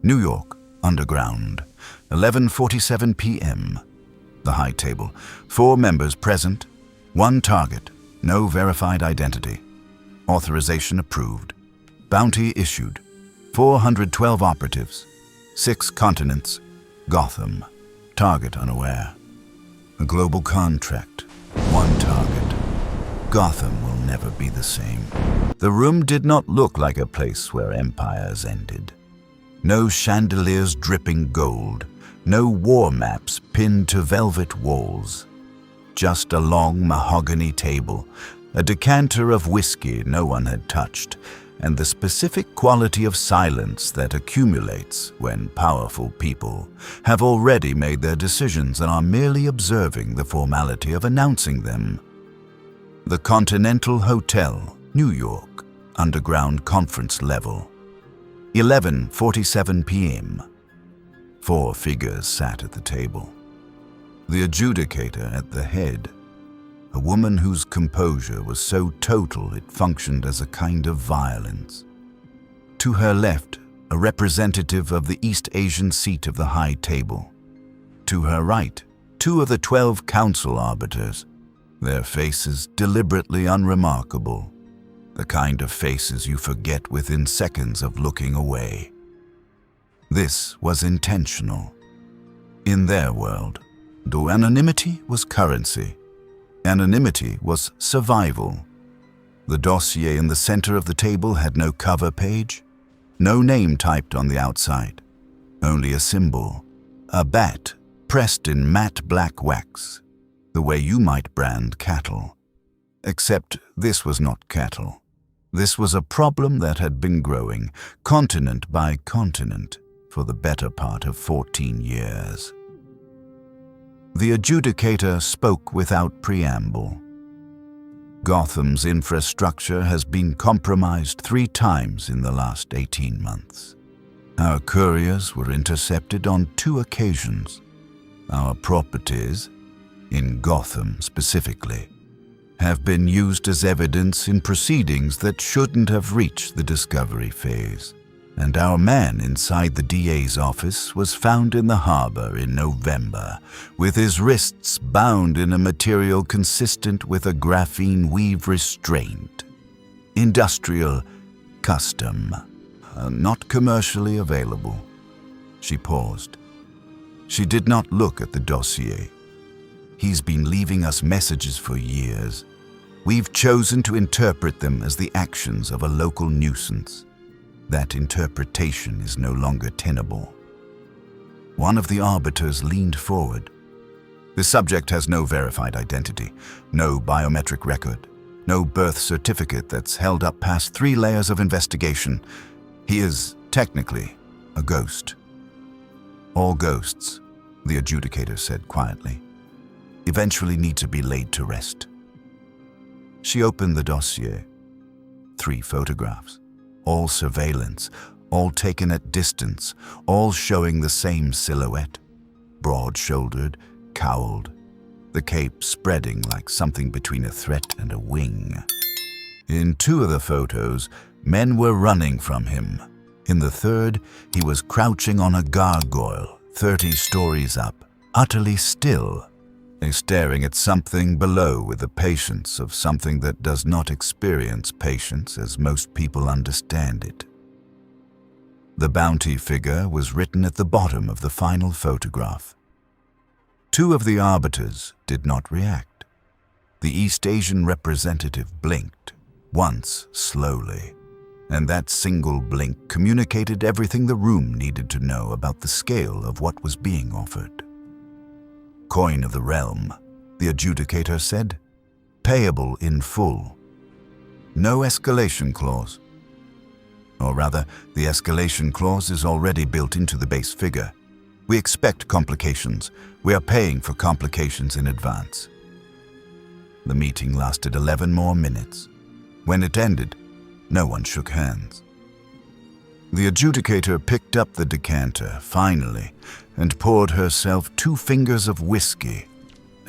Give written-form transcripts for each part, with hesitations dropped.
New York, underground, 11:47 p.m. The high table. 4 members present, 1 target, no verified identity. Authorization approved. Bounty issued. 412 operatives. 6 continents. Gotham. Target unaware. A global contract. 1 target. Gotham will never be the same. The room did not look like a place where empires ended. No chandeliers dripping gold. No war maps pinned to velvet walls. Just a long mahogany table, a decanter of whiskey no one had touched, and the specific quality of silence that accumulates when powerful people have already made their decisions and are merely observing the formality of announcing them. The Continental Hotel, New York, underground conference level. 11:47 p.m. 4 figures sat at the table. The adjudicator at the head, a woman whose composure was so total it functioned as a kind of violence. To her left, a representative of the East Asian seat of the high table. To her right, 2 of the 12 council arbiters, their faces deliberately unremarkable, the kind of faces you forget within seconds of looking away. This was intentional. In their world, though anonymity was currency, anonymity was survival. The dossier in the center of the table had no cover page, no name typed on the outside, only a symbol, a bat pressed in matte black wax, the way you might brand cattle. Except this was not cattle. This was a problem that had been growing, continent by continent, for the better part of 14 years. The adjudicator spoke without preamble. Gotham's infrastructure has been compromised 3 times in the last 18 months. Our couriers were intercepted on 2 occasions. Our properties, in Gotham specifically, have been used as evidence in proceedings that shouldn't have reached the discovery phase. And our man inside the DA's office was found in the harbor in November, with his wrists bound in a material consistent with a graphene weave restraint. Industrial, custom, not commercially available. She paused. She did not look at the dossier. He's been leaving us messages for years. We've chosen to interpret them as the actions of a local nuisance. That interpretation is no longer tenable. One of the arbiters leaned forward. The subject has no verified identity, no biometric record, no birth certificate that's held up past 3 layers of investigation. He is, technically, a ghost. All ghosts, the adjudicator said quietly, eventually need to be laid to rest. She opened the dossier. 3 photographs. All surveillance, all taken at distance, all showing the same silhouette. Broad-shouldered, cowled, the cape spreading like something between a threat and a wing. In 2 of the photos, men were running from him. In the 3rd, he was crouching on a gargoyle, 30 stories up, utterly still, staring at something below with the patience of something that does not experience patience as most people understand it. The bounty figure was written at the bottom of the final photograph. 2 of the arbiters did not react. The East Asian representative blinked, once slowly, and that single blink communicated everything the room needed to know about the scale of what was being offered. Coin of the realm, the adjudicator said. Payable in full. No escalation clause. Or rather, the escalation clause is already built into the base figure. We expect complications. We are paying for complications in advance. The meeting lasted 11 more minutes. When it ended, no one shook hands. The adjudicator picked up the decanter, finally, and poured herself 2 fingers of whiskey,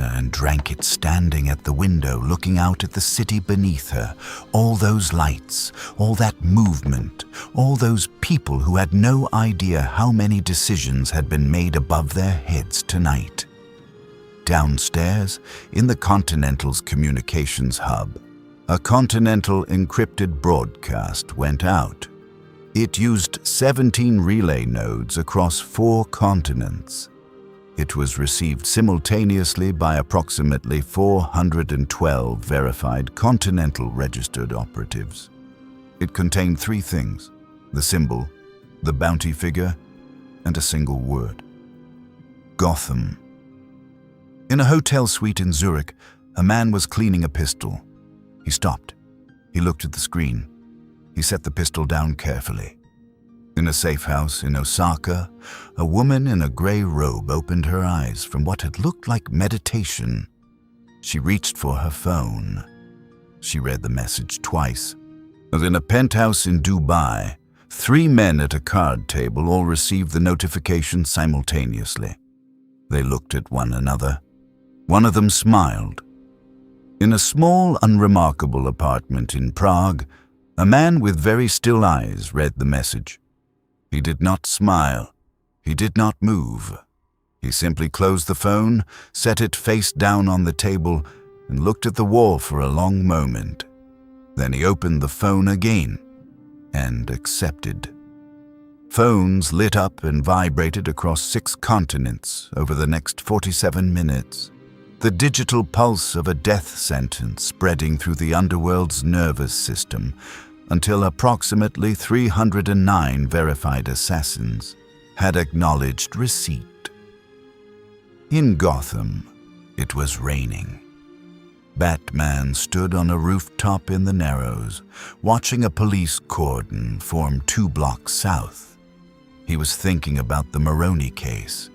and drank it standing at the window looking out at the city beneath her. All those lights, all that movement, all those people who had no idea how many decisions had been made above their heads tonight. Downstairs, in the Continental's communications hub, a Continental encrypted broadcast went out. It used 17 relay nodes across 4 continents. It was received simultaneously by approximately 412 verified Continental registered operatives. It contained 3 things: the symbol, the bounty figure, and a single word: Gotham. In a hotel suite in Zurich, a man was cleaning a pistol. He stopped. He looked at the screen. He set the pistol down carefully. In a safe house in Osaka, a woman in a gray robe opened her eyes from what had looked like meditation. She reached for her phone. She read the message twice. As in a penthouse in Dubai, 3 men at a card table all received the notification simultaneously. They looked at one another. One of them smiled. In a small, unremarkable apartment in Prague, a man with very still eyes read the message. He did not smile. He did not move. He simply closed the phone, set it face down on the table, and looked at the wall for a long moment. Then he opened the phone again and accepted. Phones lit up and vibrated across 6 continents over the next 47 minutes. The digital pulse of a death sentence spreading through the underworld's nervous system, until approximately 309 verified assassins had acknowledged receipt. In Gotham, it was raining. Batman stood on a rooftop in the Narrows, watching a police cordon form 2 blocks south. He was thinking about the Maroney case,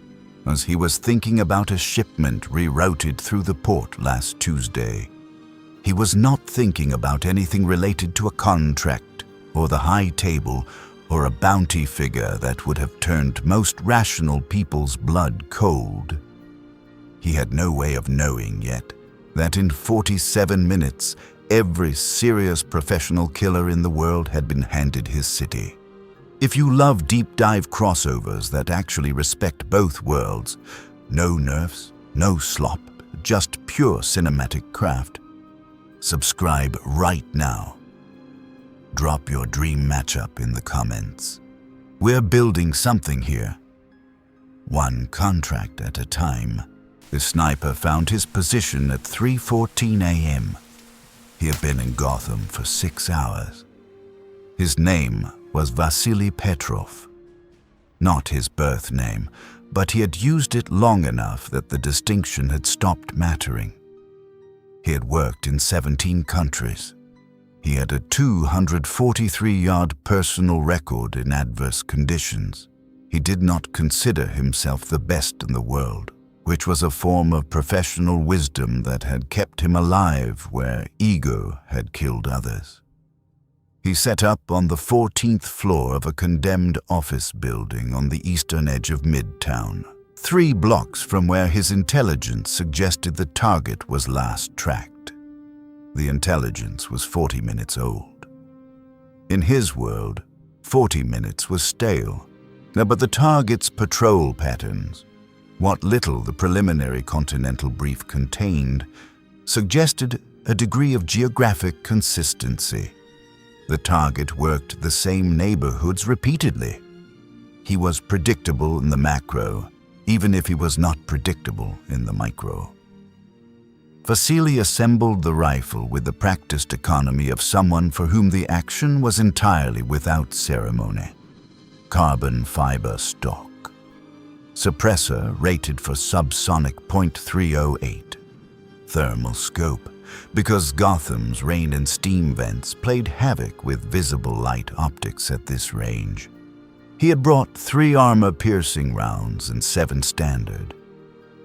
as he was thinking about a shipment rerouted through the port last Tuesday. He was not thinking about anything related to a contract or the high table or a bounty figure that would have turned most rational people's blood cold. He had no way of knowing yet that in 47 minutes, every serious professional killer in the world had been handed his city. If you love deep dive crossovers that actually respect both worlds, no nerfs, no slop, just pure cinematic craft, subscribe right now. Drop your dream matchup in the comments. We're building something here. One contract at a time. The sniper found his position at 3:14 a.m. He had been in Gotham for 6 hours. His name was Vasily Petrov. Not his birth name, but he had used it long enough that the distinction had stopped mattering. He had worked in 17 countries. He had a 243-yard personal record in adverse conditions. He did not consider himself the best in the world, which was a form of professional wisdom that had kept him alive where ego had killed others. He set up on the 14th floor of a condemned office building on the eastern edge of Midtown, 3 blocks from where his intelligence suggested the target was last tracked. The intelligence was 40 minutes old. In his world, 40 minutes was stale. But the target's patrol patterns, what little the preliminary Continental brief contained, suggested a degree of geographic consistency. The target worked the same neighborhoods repeatedly. He was predictable in the macro, even if he was not predictable in the micro. Vasily assembled the rifle with the practiced economy of someone for whom the action was entirely without ceremony. Carbon fiber stock. Suppressor rated for subsonic .308. Thermal scope, because Gotham's rain and steam vents played havoc with visible light optics at this range. He had brought 3 armor-piercing rounds and 7 standard.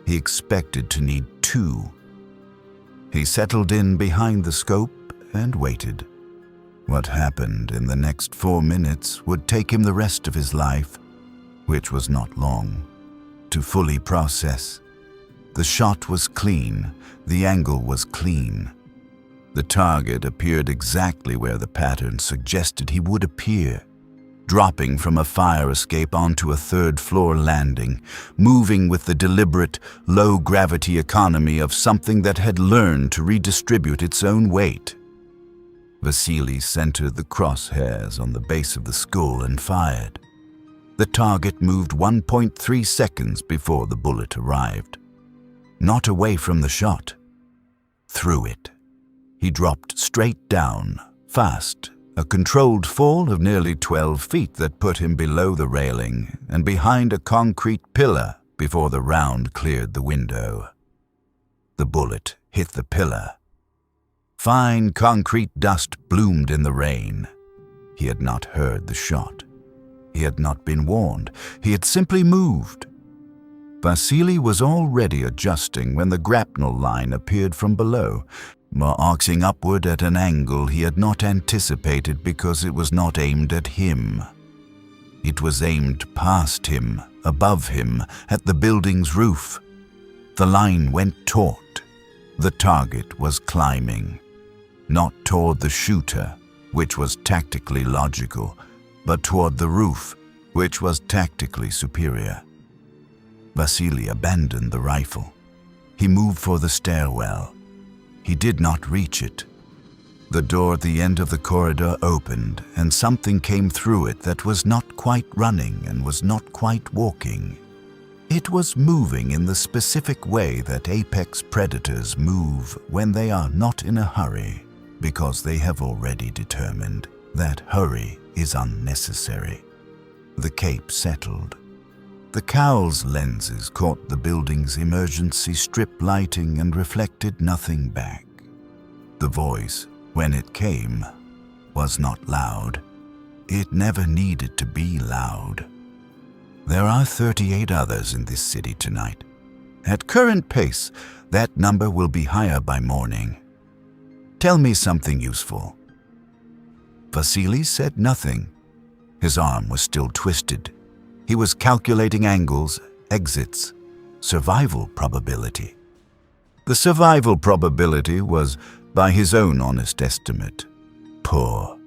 He expected to need 2. He settled in behind the scope and waited. What happened in the next 4 minutes would take him the rest of his life, which was not long, to fully process. The shot was clean. The angle was clean. The target appeared exactly where the pattern suggested he would appear, dropping from a fire escape onto a third-floor landing, moving with the deliberate, low-gravity economy of something that had learned to redistribute its own weight. Vasily centered the crosshairs on the base of the skull and fired. The target moved 1.3 seconds before the bullet arrived. Not away from the shot. Through it. He dropped straight down, fast, a controlled fall of nearly 12 feet that put him below the railing and behind a concrete pillar before the round cleared the window. The bullet hit the pillar. Fine concrete dust bloomed in the rain. He had not heard the shot. He had not been warned. He had simply moved. Vasily was already adjusting when the grapnel line appeared from below, arcing upward at an angle he had not anticipated because it was not aimed at him. It was aimed past him, above him, at the building's roof. The line went taut. The target was climbing. Not toward the shooter, which was tactically logical, but toward the roof, which was tactically superior. Vasily abandoned the rifle. He moved for the stairwell. He did not reach it. The door at the end of the corridor opened, and something came through it that was not quite running and was not quite walking. It was moving in the specific way that apex predators move when they are not in a hurry, because they have already determined that hurry is unnecessary. The cape settled. The cowl's lenses caught the building's emergency strip lighting and reflected nothing back. The voice, when it came, was not loud. It never needed to be loud. There are 38 others in this city tonight. At current pace, that number will be higher by morning. Tell me something useful. Vasily said nothing. His arm was still twisted. He was calculating angles, exits, survival probability. The survival probability was, by his own honest estimate, poor.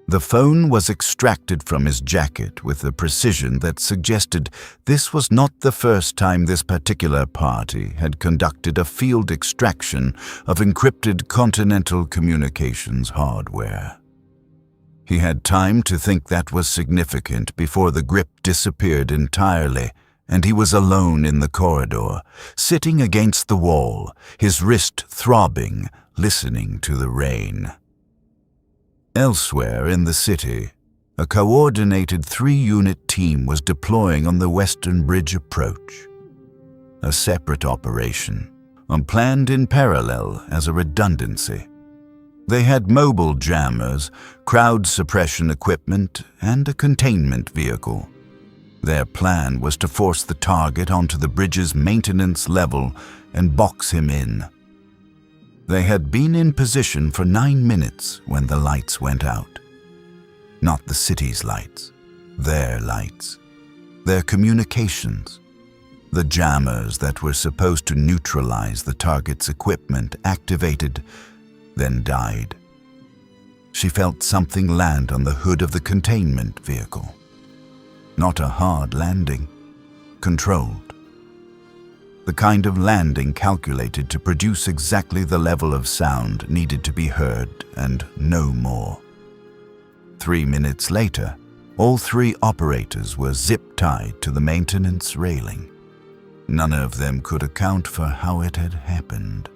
The phone was extracted from his jacket with a precision that suggested this was not the first time this particular party had conducted a field extraction of encrypted Continental communications hardware. He had time to think that was significant before the grip disappeared entirely, and he was alone in the corridor, sitting against the wall, his wrist throbbing, listening to the rain. Elsewhere in the city, a coordinated 3-unit team was deploying on the Western Bridge approach. A separate operation, planned in parallel as a redundancy. They had mobile jammers, crowd suppression equipment, and a containment vehicle. Their plan was to force the target onto the bridge's maintenance level and box him in. They had been in position for 9 minutes when the lights went out. Not the city's lights, their lights, their communications. The jammers that were supposed to neutralize the target's equipment activated, then died. She felt something land on the hood of the containment vehicle. Not a hard landing, controlled. The kind of landing calculated to produce exactly the level of sound needed to be heard and no more. 3 minutes later, all 3 operators were zip-tied to the maintenance railing. None of them could account for how it had happened.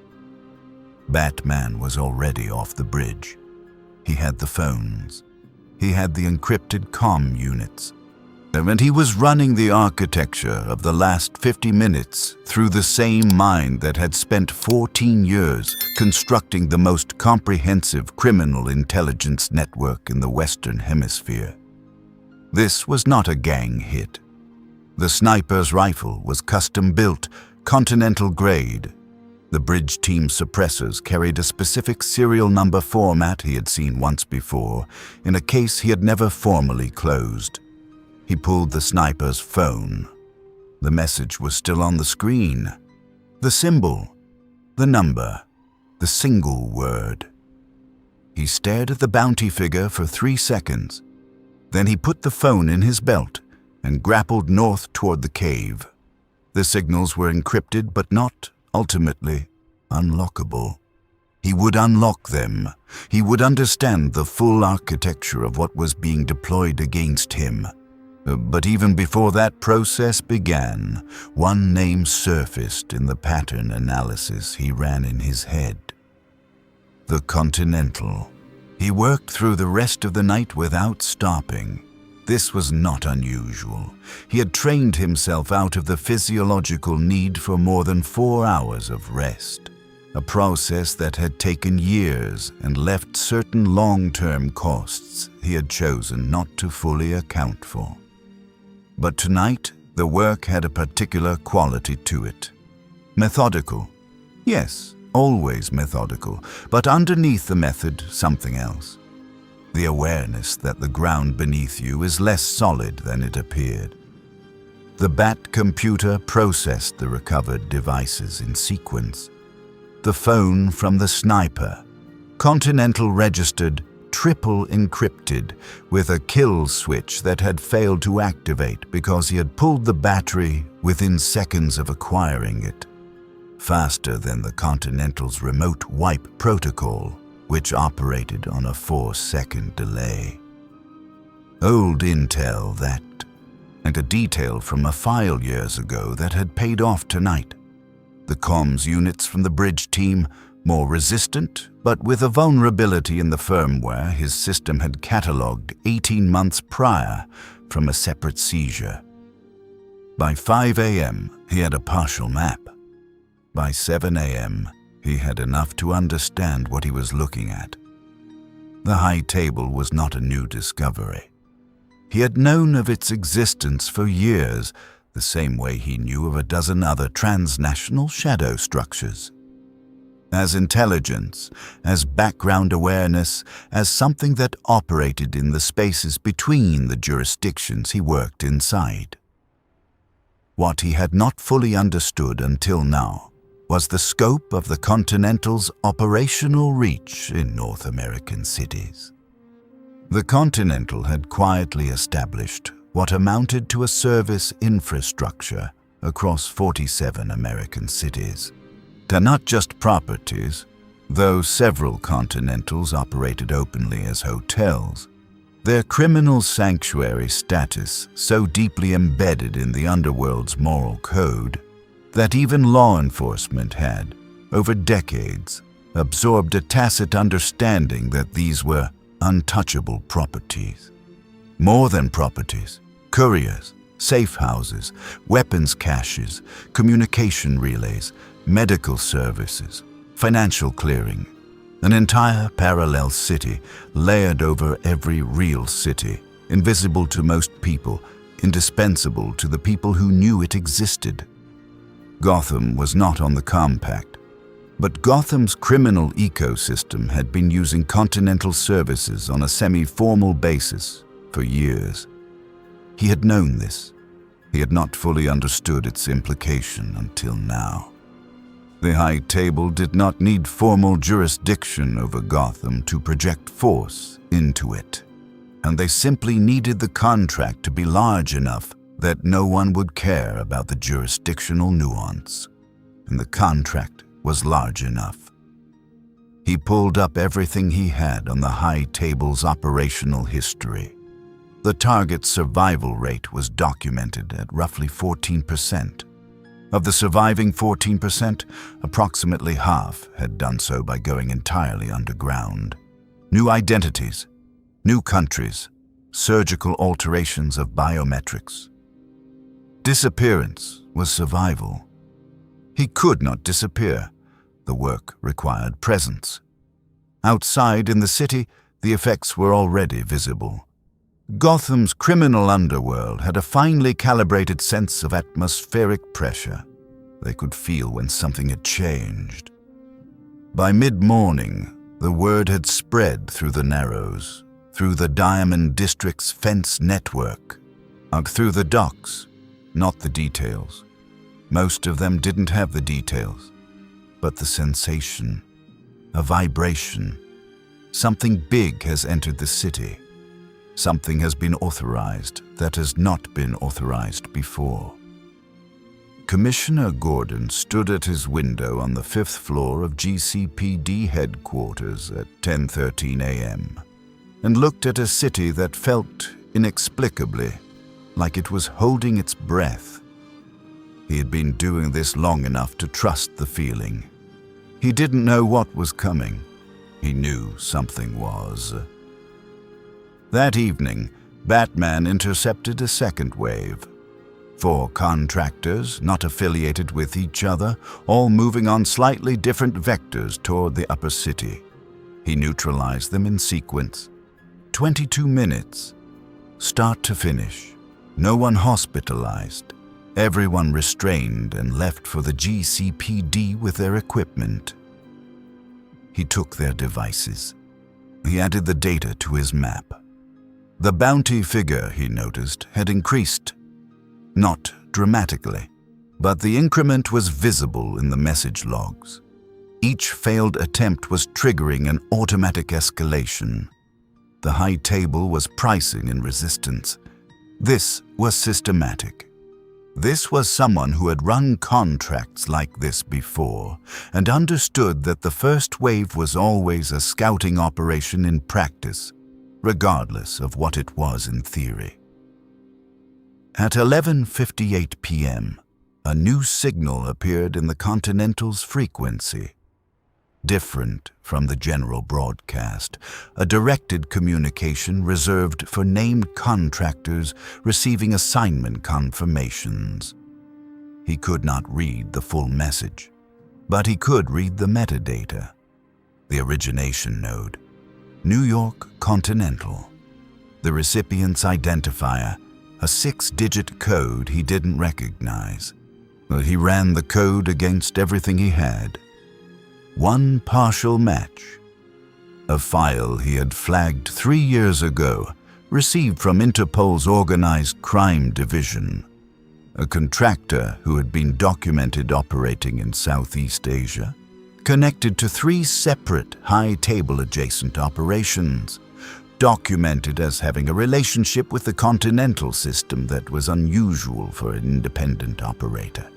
Batman was already off the bridge. He had the phones. He had the encrypted comm units. And he was running the architecture of the last 50 minutes through the same mind that had spent 14 years constructing the most comprehensive criminal intelligence network in the Western Hemisphere. This was not a gang hit. The sniper's rifle was custom-built, Continental grade. The bridge team suppressors carried a specific serial number format he had seen once before, in a case he had never formally closed. He pulled the sniper's phone. The message was still on the screen. The symbol, the number, the single word. He stared at the bounty figure for 3 seconds. Then he put the phone in his belt and grappled north toward the cave. The signals were encrypted but not, ultimately, unlockable. He would unlock them. He would understand the full architecture of what was being deployed against him. But even before that process began, one name surfaced in the pattern analysis he ran in his head. The Continental. He worked through the rest of the night without stopping. This was not unusual. He had trained himself out of the physiological need for more than 4 hours of rest, a process that had taken years and left certain long-term costs he had chosen not to fully account for. But tonight, the work had a particular quality to it. Methodical. Yes, always methodical, but underneath the method, something else. The awareness that the ground beneath you is less solid than it appeared. The Bat computer processed the recovered devices in sequence. The phone from the sniper. Continental registered triple encrypted with a kill switch that had failed to activate because he had pulled the battery within seconds of acquiring it. Faster than the Continental's remote wipe protocol, which operated on a 4-second delay. Old intel that, and a detail from a file years ago that had paid off tonight. The comms units from the bridge team, more resistant, but with a vulnerability in the firmware his system had catalogued 18 months prior from a separate seizure. By 5 a.m., he had a partial map. By 7 a.m., he had enough to understand what he was looking at. The high table was not a new discovery. He had known of its existence for years, the same way he knew of a dozen other transnational shadow structures. As intelligence, as background awareness, as something that operated in the spaces between the jurisdictions he worked inside. What he had not fully understood until now was the scope of the Continental's operational reach in North American cities. The Continental had quietly established what amounted to a service infrastructure across 47 American cities. They're not just properties, though several Continentals operated openly as hotels. Their criminal sanctuary status so deeply embedded in the underworld's moral code that even law enforcement had, over decades, absorbed a tacit understanding that these were untouchable properties. More than properties, couriers, safe houses, weapons caches, communication relays, medical services, financial clearing, an entire parallel city layered over every real city, invisible to most people, indispensable to the people who knew it existed. Gotham was not on the compact, but Gotham's criminal ecosystem had been using Continental services on a semi-formal basis for years. He had known this. He had not fully understood its implication until now. The High Table did not need formal jurisdiction over Gotham to project force into it, and they simply needed the contract to be large enough that no one would care about the jurisdictional nuance, and the contract was large enough. He pulled up everything he had on the High Table's operational history. The target's survival rate was documented at roughly 14%. Of the surviving 14%, approximately half had done so by going entirely underground. New identities, new countries, surgical alterations of biometrics. Disappearance was survival. He could not disappear. The work required presence. Outside in the city, the effects were already visible. Gotham's criminal underworld had a finely calibrated sense of atmospheric pressure. They could feel when something had changed. By mid-morning, the word had spread through the Narrows, through the Diamond District's fence network, out through the docks, not the details. Most of them didn't have the details, but the sensation, a vibration. Something big has entered the city. Something has been authorized that has not been authorized before. Commissioner Gordon stood at his window on the 5th floor of GCPD headquarters at 10:13 a.m. and looked at a city that felt inexplicably like it was holding its breath. He had been doing this long enough to trust the feeling. He didn't know what was coming. He knew something was. That evening, Batman intercepted a second wave. 4 contractors, not affiliated with each other, all moving on slightly different vectors toward the upper city. He neutralized them in sequence. 22 minutes, start to finish. No one hospitalized. Everyone restrained and left for the GCPD with their equipment. He took their devices. He added the data to his map. The bounty figure, he noticed, had increased. Not dramatically, but the increment was visible in the message logs. Each failed attempt was triggering an automatic escalation. The high table was pricing in resistance. This was systematic. This was someone who had run contracts like this before and understood that the first wave was always a scouting operation in practice, regardless of what it was in theory. At 11:58 p.m., a new signal appeared in the Continental's frequency. Different from the general broadcast, a directed communication reserved for named contractors receiving assignment confirmations. He could not read the full message, but he could read the metadata. The origination node, New York Continental. The recipient's identifier, a 6-digit code he didn't recognize. But he ran the code against everything he had. One partial match. A file he had flagged 3 years ago, received from Interpol's Organized Crime Division. A contractor who had been documented operating in Southeast Asia, connected to 3 separate high-table adjacent operations, documented as having a relationship with the Continental system that was unusual for an independent operator.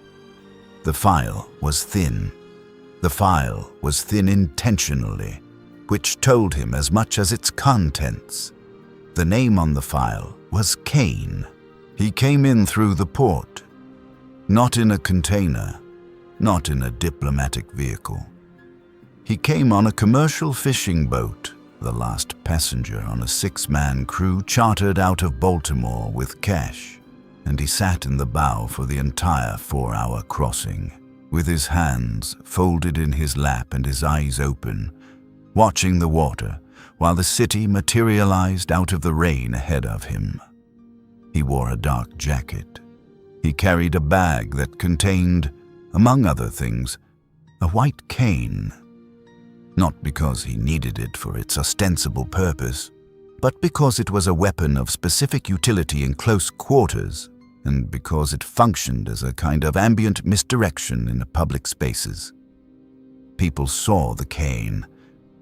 The file was thin. The file was thin intentionally, which told him as much as its contents. The name on the file was Kane. He came in through the port, not in a container, not in a diplomatic vehicle. He came on a commercial fishing boat, the last passenger on a 6-man crew chartered out of Baltimore with cash, and he sat in the bow for the entire 4-hour crossing, with his hands folded in his lap and his eyes open, watching the water while the city materialized out of the rain ahead of him. He wore a dark jacket. He carried a bag that contained, among other things, a white cane. Not because he needed it for its ostensible purpose, but because it was a weapon of specific utility in close quarters, and because it functioned as a kind of ambient misdirection in the public spaces. People saw the cane.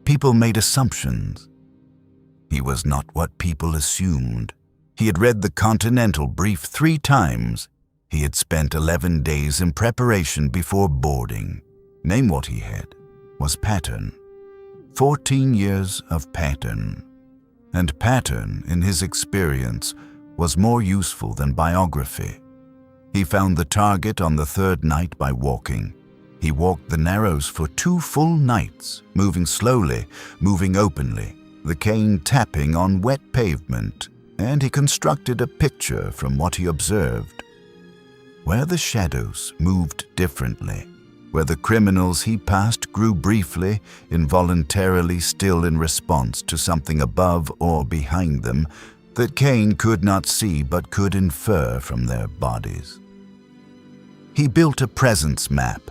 People made assumptions. He was not what people assumed. He had read the Continental brief 3 times. He had spent 11 days in preparation before boarding. Name what he had was pattern. 14 years of pattern. And pattern, in his experience, was more useful than biography. He found the target on the 3rd night by walking. He walked the Narrows for 2 full nights, moving slowly, moving openly, the cane tapping on wet pavement, and he constructed a picture from what he observed. Where the shadows moved differently, where the criminals he passed grew briefly, involuntarily still in response to something above or behind them that Kane could not see but could infer from their bodies. He built a presence map.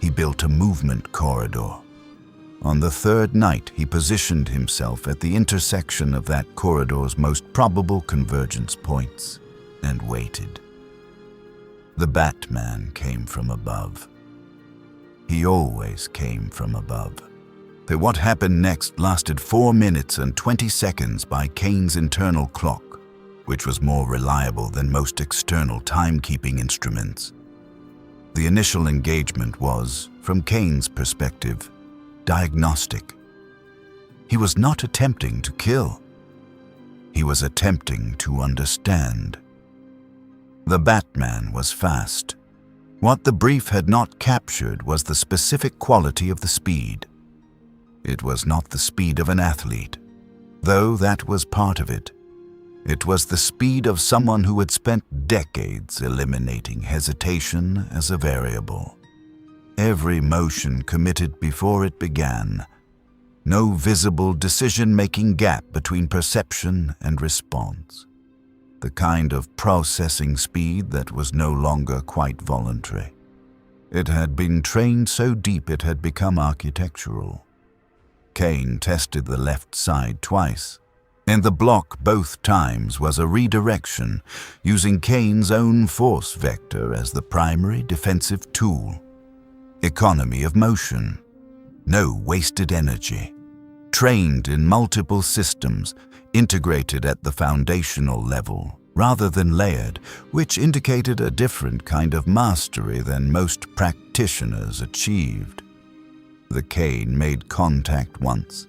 He built a movement corridor. On the 3rd night, he positioned himself at the intersection of that corridor's most probable convergence points and waited. The Batman came from above. He always came from above. But what happened next lasted 4 minutes and 20 seconds by Kane's internal clock, which was more reliable than most external timekeeping instruments. The initial engagement was, from Kane's perspective, diagnostic. He was not attempting to kill. He was attempting to understand. The Batman was fast. What the brief had not captured was the specific quality of the speed. It was not the speed of an athlete, though that was part of it. It was the speed of someone who had spent decades eliminating hesitation as a variable. Every motion committed before it began. No visible decision-making gap between perception and response. The kind of processing speed that was no longer quite voluntary. It had been trained so deep it had become architectural. Kane tested the left side twice. In the block both times was a redirection, using Kane's own force vector as the primary defensive tool. Economy of motion. No wasted energy. Trained in multiple systems, integrated at the foundational level, rather than layered, which indicated a different kind of mastery than most practitioners achieved. The Kane made contact once,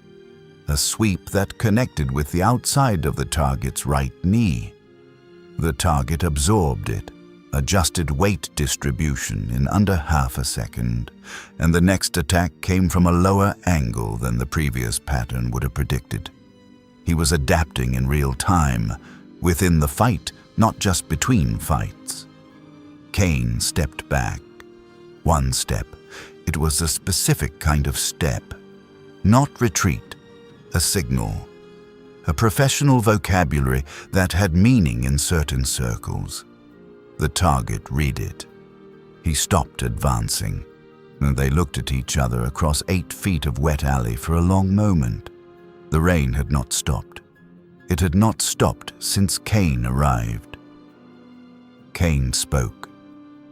a sweep that connected with the outside of the target's right knee. The target absorbed it, adjusted weight distribution in under half a second, and the next attack came from a lower angle than the previous pattern would have predicted. He was adapting in real time, within the fight, not just between fights. Kane stepped back. One step. It was a specific kind of step. Not retreat. A signal. A professional vocabulary that had meaning in certain circles. The target read it. He stopped advancing, and they looked at each other across 8 feet of wet alley for a long moment. The rain had not stopped. It had not stopped since Kane arrived. Kane spoke.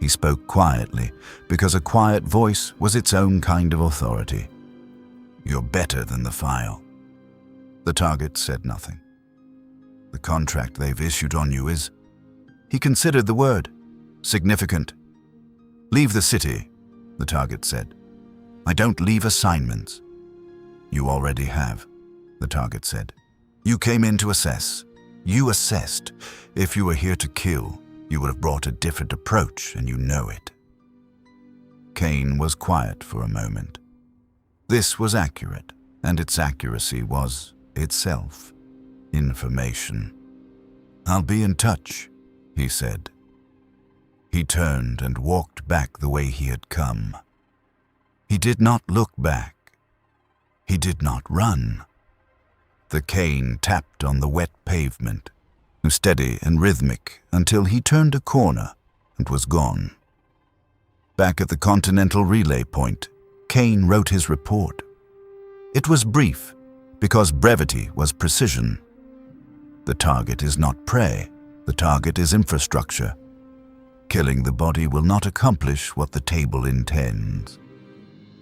He spoke quietly, because a quiet voice was its own kind of authority. "You're better than the file." The target said nothing. "The contract they've issued on you is..." He considered the word. "Significant." "Leave the city," the target said. "I don't leave assignments." "You already have," the target said. "You came in to assess. You assessed. If you were here to kill, you would have brought a different approach, and you know it." Kane was quiet for a moment. This was accurate, and its accuracy was, itself, information. "I'll be in touch," he said. He turned and walked back the way he had come. He did not look back. He did not run. The cane tapped on the wet pavement, steady and rhythmic, until he turned a corner and was gone. Back at the Continental relay point, Kane wrote his report. It was brief, because brevity was precision. The target is not prey. The target is infrastructure. Killing the body will not accomplish what the table intends.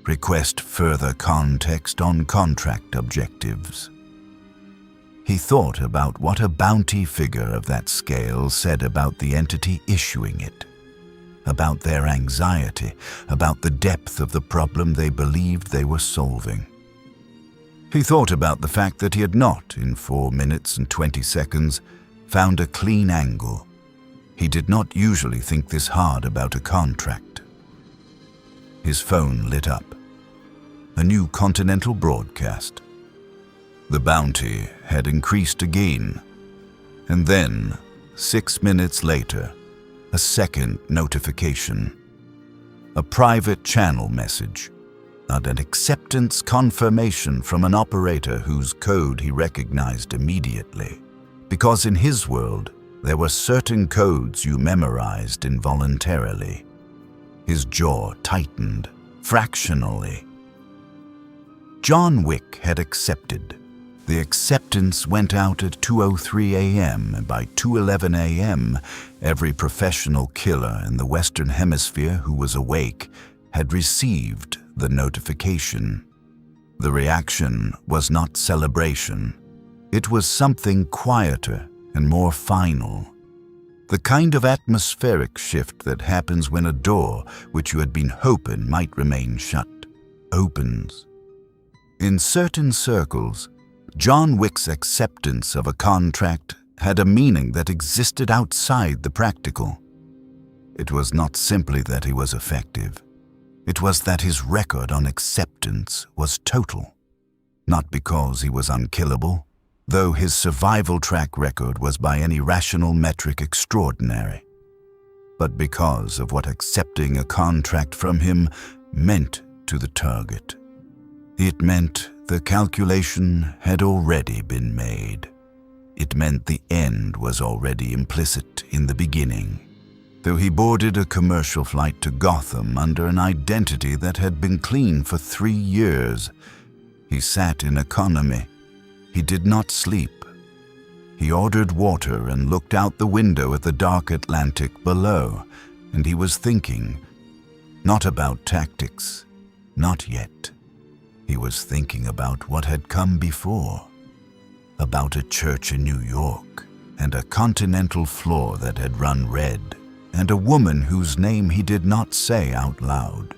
Request further context on contract objectives. He thought about what a bounty figure of that scale said about the entity issuing it, about their anxiety, about the depth of the problem they believed they were solving. He thought about the fact that he had not, in 4 minutes and 20 seconds, found a clean angle. He did not usually think this hard about a contract. His phone lit up. A new Continental broadcast. The bounty had increased again. And then, 6 minutes later, a second notification. A private channel message. And an acceptance confirmation from an operator whose code he recognized immediately. Because in his world, there were certain codes you memorized involuntarily. His jaw tightened, fractionally. John Wick had accepted. The acceptance went out at 2:03 a.m., and by 2:11 a.m., every professional killer in the Western Hemisphere who was awake had received the notification. The reaction was not celebration. It was something quieter and more final. The kind of atmospheric shift that happens when a door, which you had been hoping might remain shut, opens. In certain circles, John Wick's acceptance of a contract had a meaning that existed outside the practical. It was not simply that he was effective. It was that his record on acceptance was total. Not because he was unkillable, though his survival track record was by any rational metric extraordinary, but because of what accepting a contract from him meant to the target. It meant the calculation had already been made. It meant the end was already implicit in the beginning. Though he boarded a commercial flight to Gotham under an identity that had been clean for 3 years, he sat in economy. He did not sleep. He ordered water and looked out the window at the dark Atlantic below, and he was thinking, not about tactics, not yet. He was thinking about what had come before, about a church in New York, and a Continental floor that had run red, and a woman whose name he did not say out loud.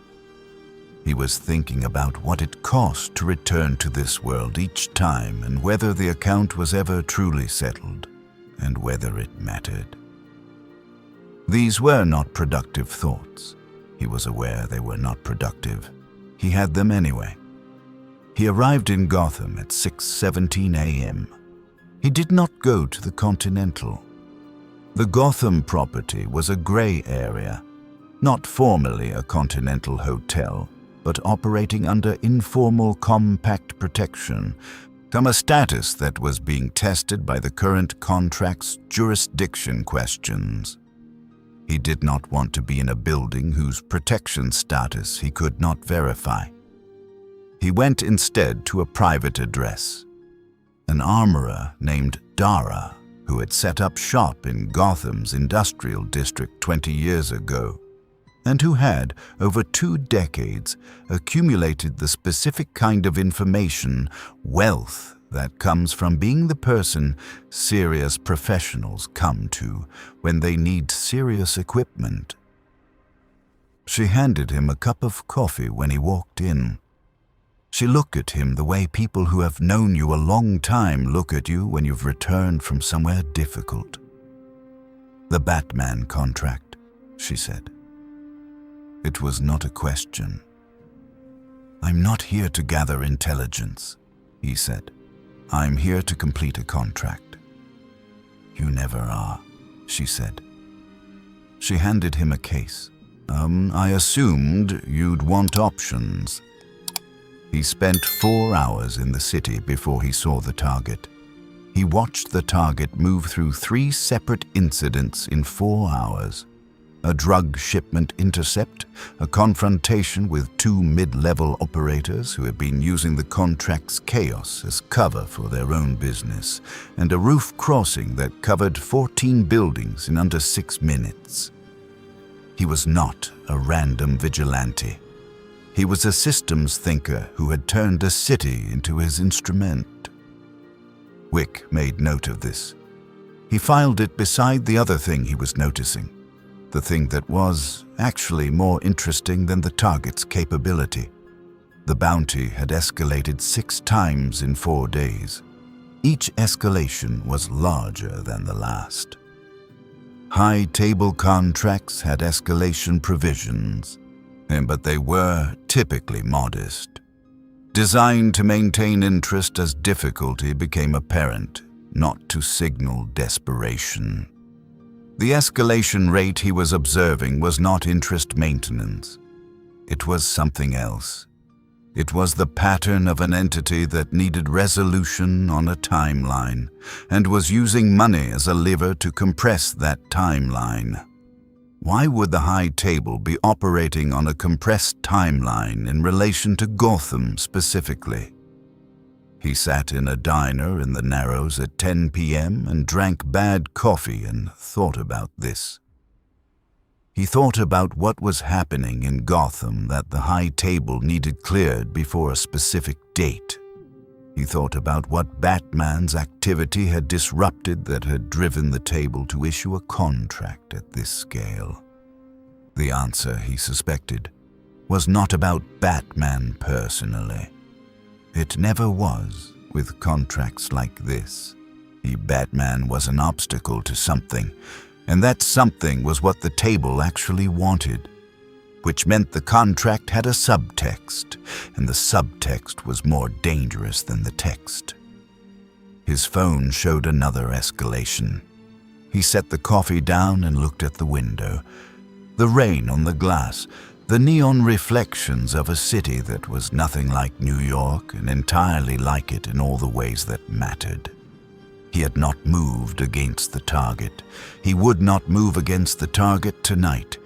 He was thinking about what it cost to return to this world each time, and whether the account was ever truly settled, and whether it mattered. These were not productive thoughts. He was aware they were not productive. He had them anyway. He arrived in Gotham at 6:17 a.m. He did not go to the Continental. The Gotham property was a gray area, not formally a Continental hotel, but operating under informal compact protection, a status that was being tested by the current contract's jurisdiction questions. He did not want to be in a building whose protection status he could not verify. He went instead to a private address. An armorer named Dara, who had set up shop in Gotham's industrial district 20 years ago, and who had, over 2 decades, accumulated the specific kind of information, wealth, that comes from being the person serious professionals come to when they need serious equipment. She handed him a cup of coffee when he walked in. She looked at him the way people who have known you a long time look at you when you've returned from somewhere difficult. "The Batman contract," she said. It was not a question. "I'm not here to gather intelligence," he said. "I'm here to complete a contract." "You never are," she said. She handed him a case. I assumed you'd want options." He spent 4 hours in the city before he saw the target. He watched the target move through 3 separate incidents in 4 hours. A drug shipment intercept, a confrontation with 2 mid-level operators who had been using the contract's chaos as cover for their own business, and a roof crossing that covered 14 buildings in under 6 minutes. He was not a random vigilante. He was a systems thinker who had turned a city into his instrument. Wick made note of this. He filed it beside the other thing he was noticing, the thing that was actually more interesting than the target's capability. The bounty had escalated 6 times in 4 days. Each escalation was larger than the last. High-table contracts had escalation provisions, but they were typically modest. Designed to maintain interest as difficulty became apparent, not to signal desperation. The escalation rate he was observing was not interest maintenance. It was something else. It was the pattern of an entity that needed resolution on a timeline and was using money as a lever to compress that timeline. Why would the high table be operating on a compressed timeline in relation to Gotham specifically? He sat in a diner in the Narrows at 10 p.m. and drank bad coffee and thought about this. He thought about what was happening in Gotham, that the high table needed cleared before a specific date. He thought about what Batman's activity had disrupted that had driven the table to issue a contract at this scale. The answer, he suspected, was not about Batman personally. It never was with contracts like this. Batman was an obstacle to something, and that something was what the table actually wanted, which meant the contract had a subtext, and the subtext was more dangerous than the text. His phone showed another escalation. He set the coffee down and looked at the window. The rain on the glass, the neon reflections of a city that was nothing like New York and entirely like it in all the ways that mattered. He had not moved against the target. He would not move against the target tonight.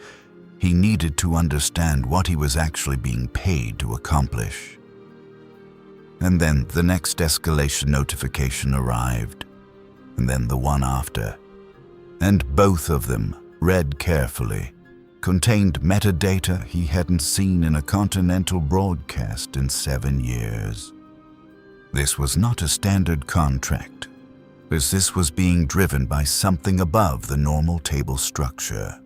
He needed to understand what he was actually being paid to accomplish. And then the next escalation notification arrived, and then the one after. And both of them, read carefully, contained metadata he hadn't seen in a Continental broadcast in 7 years. This was not a standard contract, as this was being driven by something above the normal table structure.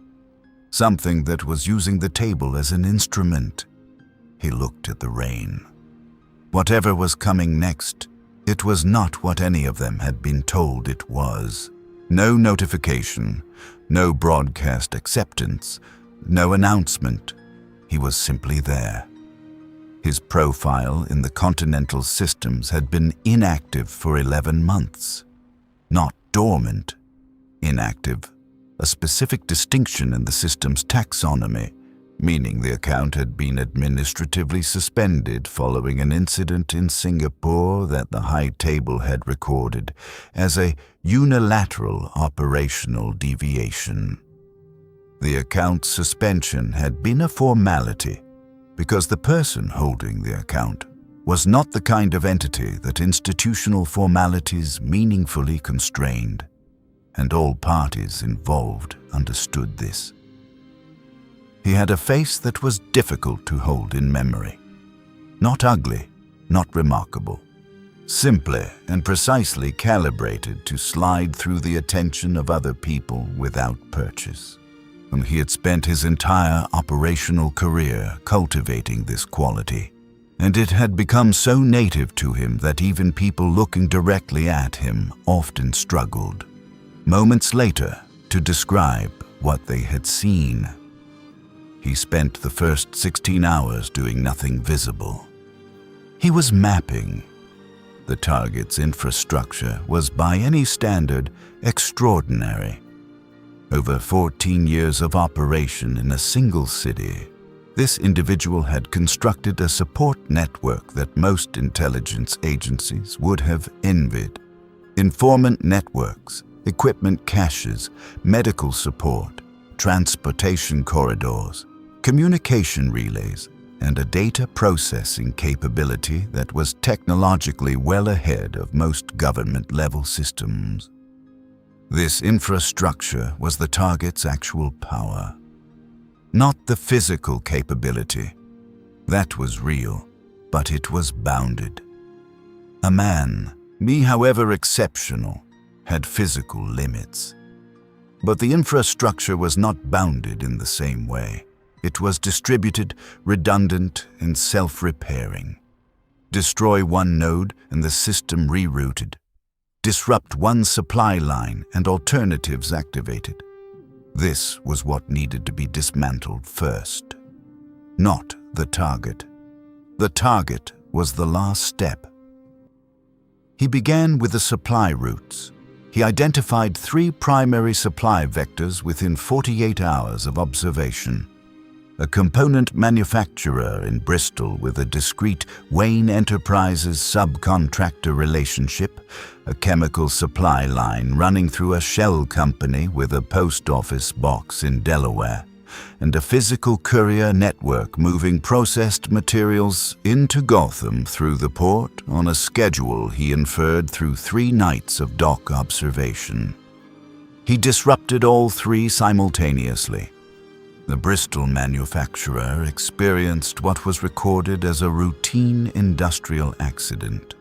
Something that was using the table as an instrument. He looked at the rain. Whatever was coming next, it was not what any of them had been told it was. No notification, no broadcast acceptance, no announcement. He was simply there. His profile in the Continental systems had been inactive for 11 months. Not dormant, inactive. A specific distinction in the system's taxonomy, meaning the account had been administratively suspended following an incident in Singapore that the high table had recorded as a unilateral operational deviation. The account suspension had been a formality because the person holding the account was not the kind of entity that institutional formalities meaningfully constrained, and all parties involved understood this. He had a face that was difficult to hold in memory. Not ugly, not remarkable. Simply and precisely calibrated to slide through the attention of other people without purchase. And he had spent his entire operational career cultivating this quality, and it had become so native to him that even people looking directly at him often struggled, moments later, to describe what they had seen. He spent the first 16 hours doing nothing visible. He was mapping. The target's infrastructure was, by any standard, extraordinary. Over 14 years of operation in a single city, this individual had constructed a support network that most intelligence agencies would have envied. Informant networks, equipment caches, medical support, transportation corridors, communication relays, and a data processing capability that was technologically well ahead of most government-level systems. This infrastructure was the target's actual power, not the physical capability. That was real, but it was bounded. A man, be however exceptional, had physical limits. But the infrastructure was not bounded in the same way. It was distributed, redundant, and self-repairing. Destroy one node and the system rerouted. Disrupt one supply line and alternatives activated. This was what needed to be dismantled first. Not the target. The target was the last step. He began with the supply routes. He identified 3 primary supply vectors within 48 hours of observation. A component manufacturer in Bristol with a discrete Wayne Enterprises subcontractor relationship, a chemical supply line running through a shell company with a post office box in Delaware, and a physical courier network moving processed materials into Gotham through the port on a schedule he inferred through 3 nights of dock observation. He disrupted all 3 simultaneously. The Bristol manufacturer experienced what was recorded as a routine industrial accident.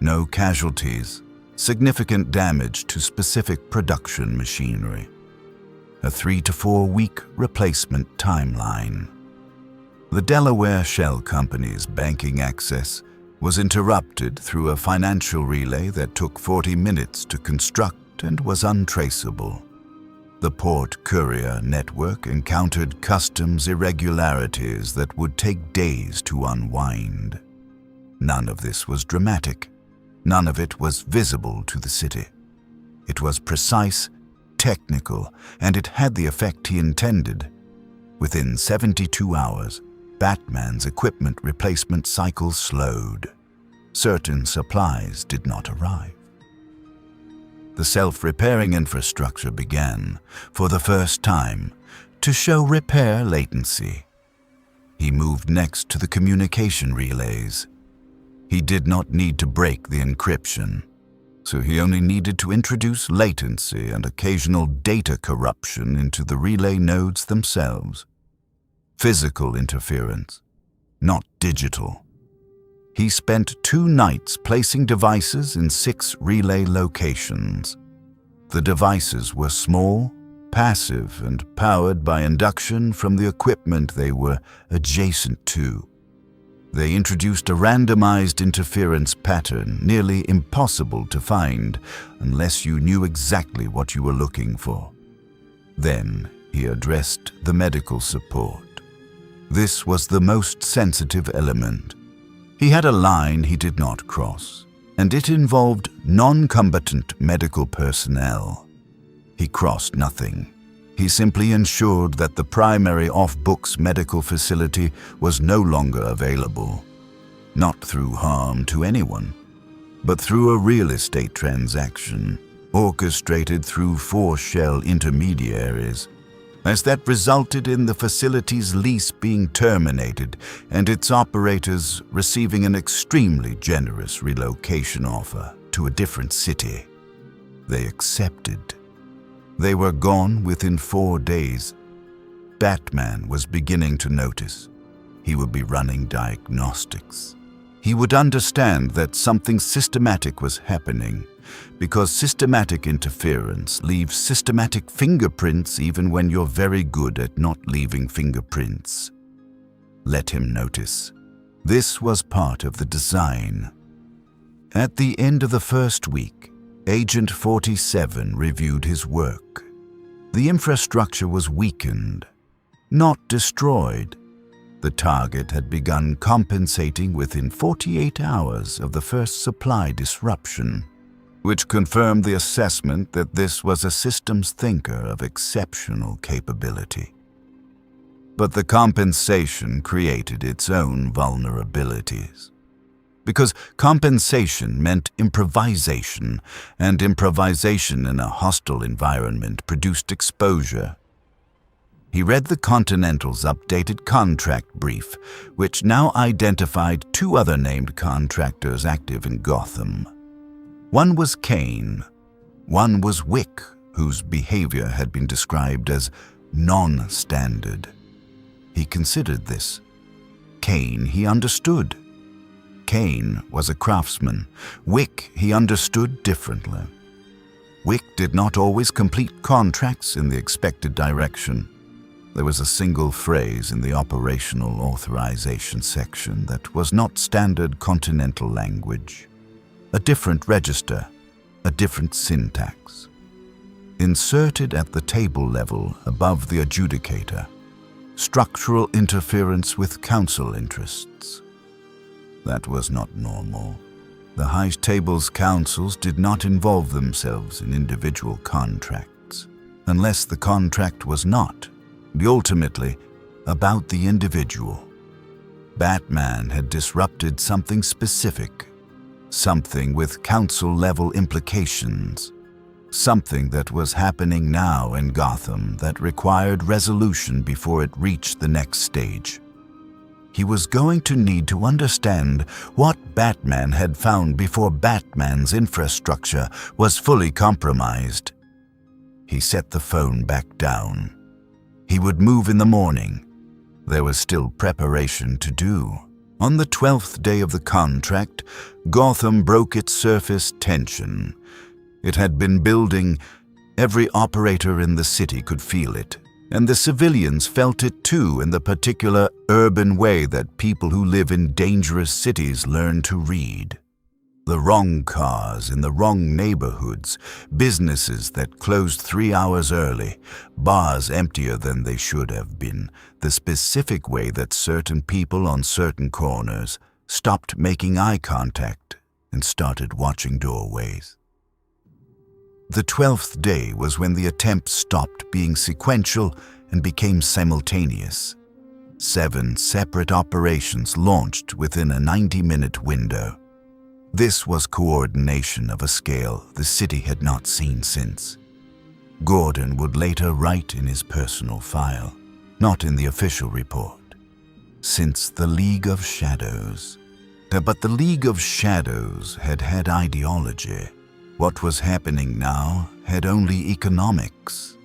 No casualties, significant damage to specific production machinery. A 3 to 4 week replacement timeline. The Delaware Shell Company's banking access was interrupted through a financial relay that took 40 minutes to construct and was untraceable. The port courier network encountered customs irregularities that would take days to unwind. None of this was dramatic. None of it was visible to the city. It was precise, technical, and it had the effect he intended. Within 72 hours, Batman's equipment replacement cycle slowed. Certain supplies did not arrive. The self-repairing infrastructure began, for the first time, to show repair latency. He moved next to the communication relays. He did not need to break the encryption, so he only needed to introduce latency and occasional data corruption into the relay nodes themselves. Physical interference, not digital. He spent 2 nights placing devices in 6 relay locations. The devices were small, passive, and powered by induction from the equipment they were adjacent to. They introduced a randomized interference pattern nearly impossible to find unless you knew exactly what you were looking for. Then he addressed the medical support. This was the most sensitive element. He had a line he did not cross, and it involved non-combatant medical personnel. He crossed nothing. He simply ensured that the primary off-books medical facility was no longer available, not through harm to anyone, but through a real estate transaction orchestrated through 4 shell intermediaries, as that resulted in the facility's lease being terminated and its operators receiving an extremely generous relocation offer to a different city. They accepted. They were gone within 4 days. Batman was beginning to notice. He would be running diagnostics. He would understand that something systematic was happening, because systematic interference leaves systematic fingerprints even when you're very good at not leaving fingerprints. Let him notice. This was part of the design. At the end of the first week, Agent 47 reviewed his work. The infrastructure was weakened, not destroyed. The target had begun compensating within 48 hours of the first supply disruption, which confirmed the assessment that this was a systems thinker of exceptional capability. But the compensation created its own vulnerabilities. Because compensation meant improvisation, and improvisation in a hostile environment produced exposure. He read the Continental's updated contract brief, which now identified 2 other named contractors active in Gotham. One was Kane, one was Wick, whose behavior had been described as non-standard. He considered this. Kane he understood. Kane was a craftsman. Wick he understood differently. Wick did not always complete contracts in the expected direction. There was a single phrase in the operational authorization section that was not standard Continental language. A different register, a different syntax. Inserted at the table level above the adjudicator, structural interference with council interests. That was not normal. The high table's councils did not involve themselves in individual contracts, unless the contract was not, ultimately, about the individual. Batman had disrupted something specific, something with council-level implications. Something that was happening now in Gotham that required resolution before it reached the next stage. He was going to need to understand what Batman had found before Batman's infrastructure was fully compromised. He set the phone back down. He would move in the morning. There was still preparation to do. On the 12th day of the contract, Gotham broke its surface tension. It had been building. Every operator in the city could feel it, and the civilians felt it too in the particular urban way that people who live in dangerous cities learn to read. The wrong cars in the wrong neighborhoods, businesses that closed 3 hours early, bars emptier than they should have been, the specific way that certain people on certain corners stopped making eye contact and started watching doorways. The 12th day was when the attempts stopped being sequential and became simultaneous. 7 separate operations launched within a 90-minute window. This was coordination of a scale the city had not seen since. Gordon would later write in his personal file, not in the official report, since the League of Shadows. But the League of Shadows had had ideology. What was happening now had only economics.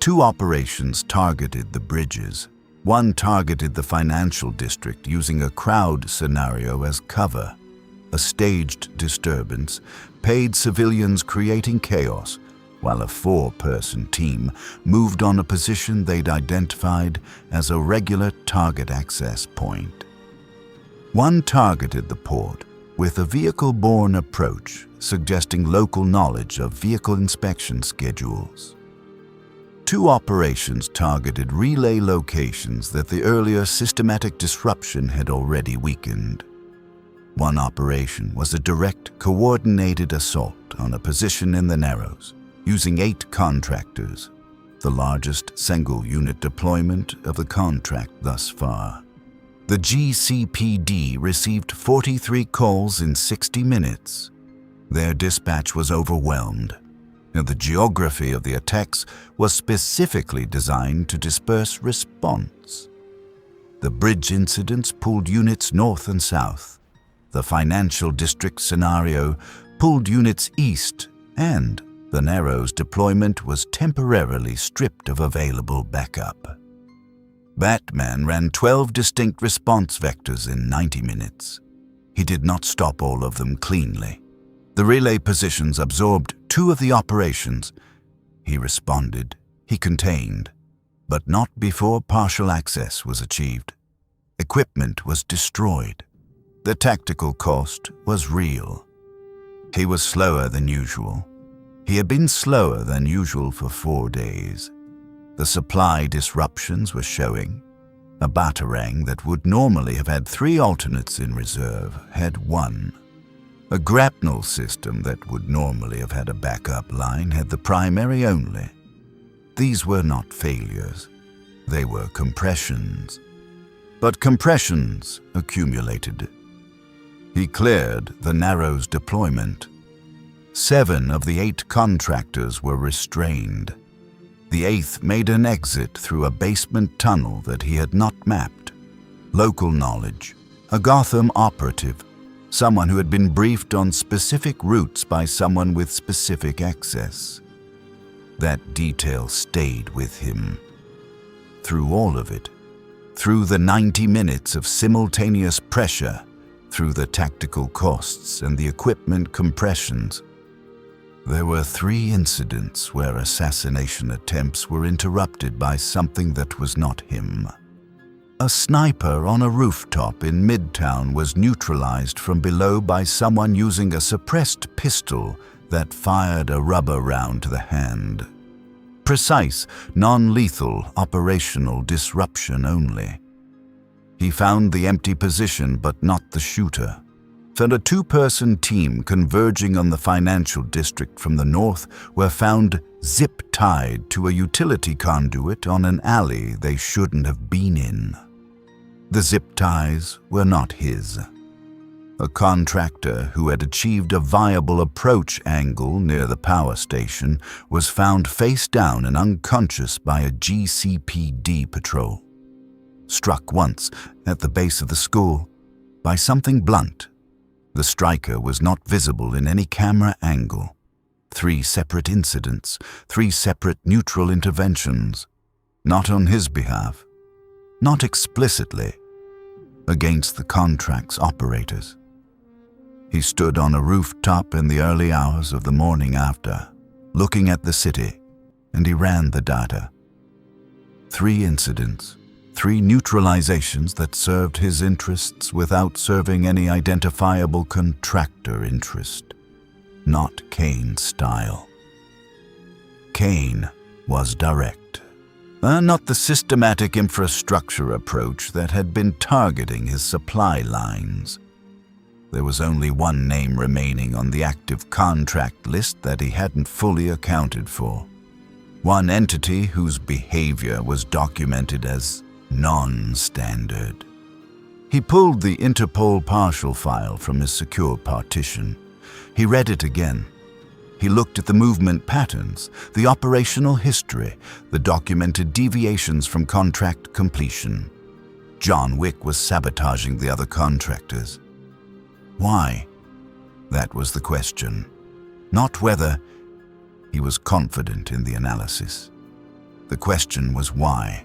2 operations targeted the bridges. One targeted the financial district using a crowd scenario as cover. A staged disturbance, paid civilians creating chaos, while a 4-person team moved on a position they'd identified as a regular target access point. One targeted the port with a vehicle-borne approach, suggesting local knowledge of vehicle inspection schedules. 2 operations targeted relay locations that the earlier systematic disruption had already weakened. One operation was a direct, coordinated assault on a position in the Narrows, using 8 contractors, the largest single-unit deployment of the contract thus far. The GCPD received 43 calls in 60 minutes. Their dispatch was overwhelmed, and the geography of the attacks was specifically designed to disperse response. The bridge incidents pulled units north and south. The financial district scenario pulled units east, and the Narrows deployment was temporarily stripped of available backup. Batman ran 12 distinct response vectors in 90 minutes. He did not stop all of them cleanly. The relay positions absorbed 2 of the operations. He responded, he contained, but not before partial access was achieved. Equipment was destroyed. The tactical cost was real. He was slower than usual. He had been slower than usual for 4 days. The supply disruptions were showing. A batarang that would normally have had 3 alternates in reserve had 1. A grapnel system that would normally have had a backup line had the primary only. These were not failures. They were compressions. But compressions accumulated. He cleared the Narrows deployment. 7 of the 8 contractors were restrained. The 8th made an exit through a basement tunnel that he had not mapped. Local knowledge, a Gotham operative, someone who had been briefed on specific routes by someone with specific access. That detail stayed with him. Through all of it, through the 90 minutes of simultaneous pressure, through the tactical costs and the equipment compressions, there were 3 incidents where assassination attempts were interrupted by something that was not him. A sniper on a rooftop in Midtown was neutralized from below by someone using a suppressed pistol that fired a rubber round to the hand. Precise, non-lethal operational disruption only. He found the empty position but not the shooter. Found a 2-person team converging on the financial district from the north were found zip-tied to a utility conduit on an alley they shouldn't have been in. The zip ties were not his. A contractor who had achieved a viable approach angle near the power station was found face down and unconscious by a GCPD patrol. Struck once at the base of the skull by something blunt. The striker was not visible in any camera angle. 3 separate incidents, 3 separate neutral interventions, not on his behalf, not explicitly, against the contract's operators. He stood on a rooftop in the early hours of the morning after, looking at the city, and he ran the data. 3 incidents, 3 neutralizations that served his interests without serving any identifiable contractor interest. Not Kane's style. Kane was direct. Not the systematic infrastructure approach that had been targeting his supply lines. There was only one name remaining on the active contract list that he hadn't fully accounted for. One entity whose behavior was documented as non-standard. He pulled the Interpol partial file from his secure partition. He read it again. He looked at the movement patterns, the operational history, the documented deviations from contract completion. John Wick was sabotaging the other contractors. Why? That was the question. Not whether. He was confident in the analysis. The question was why.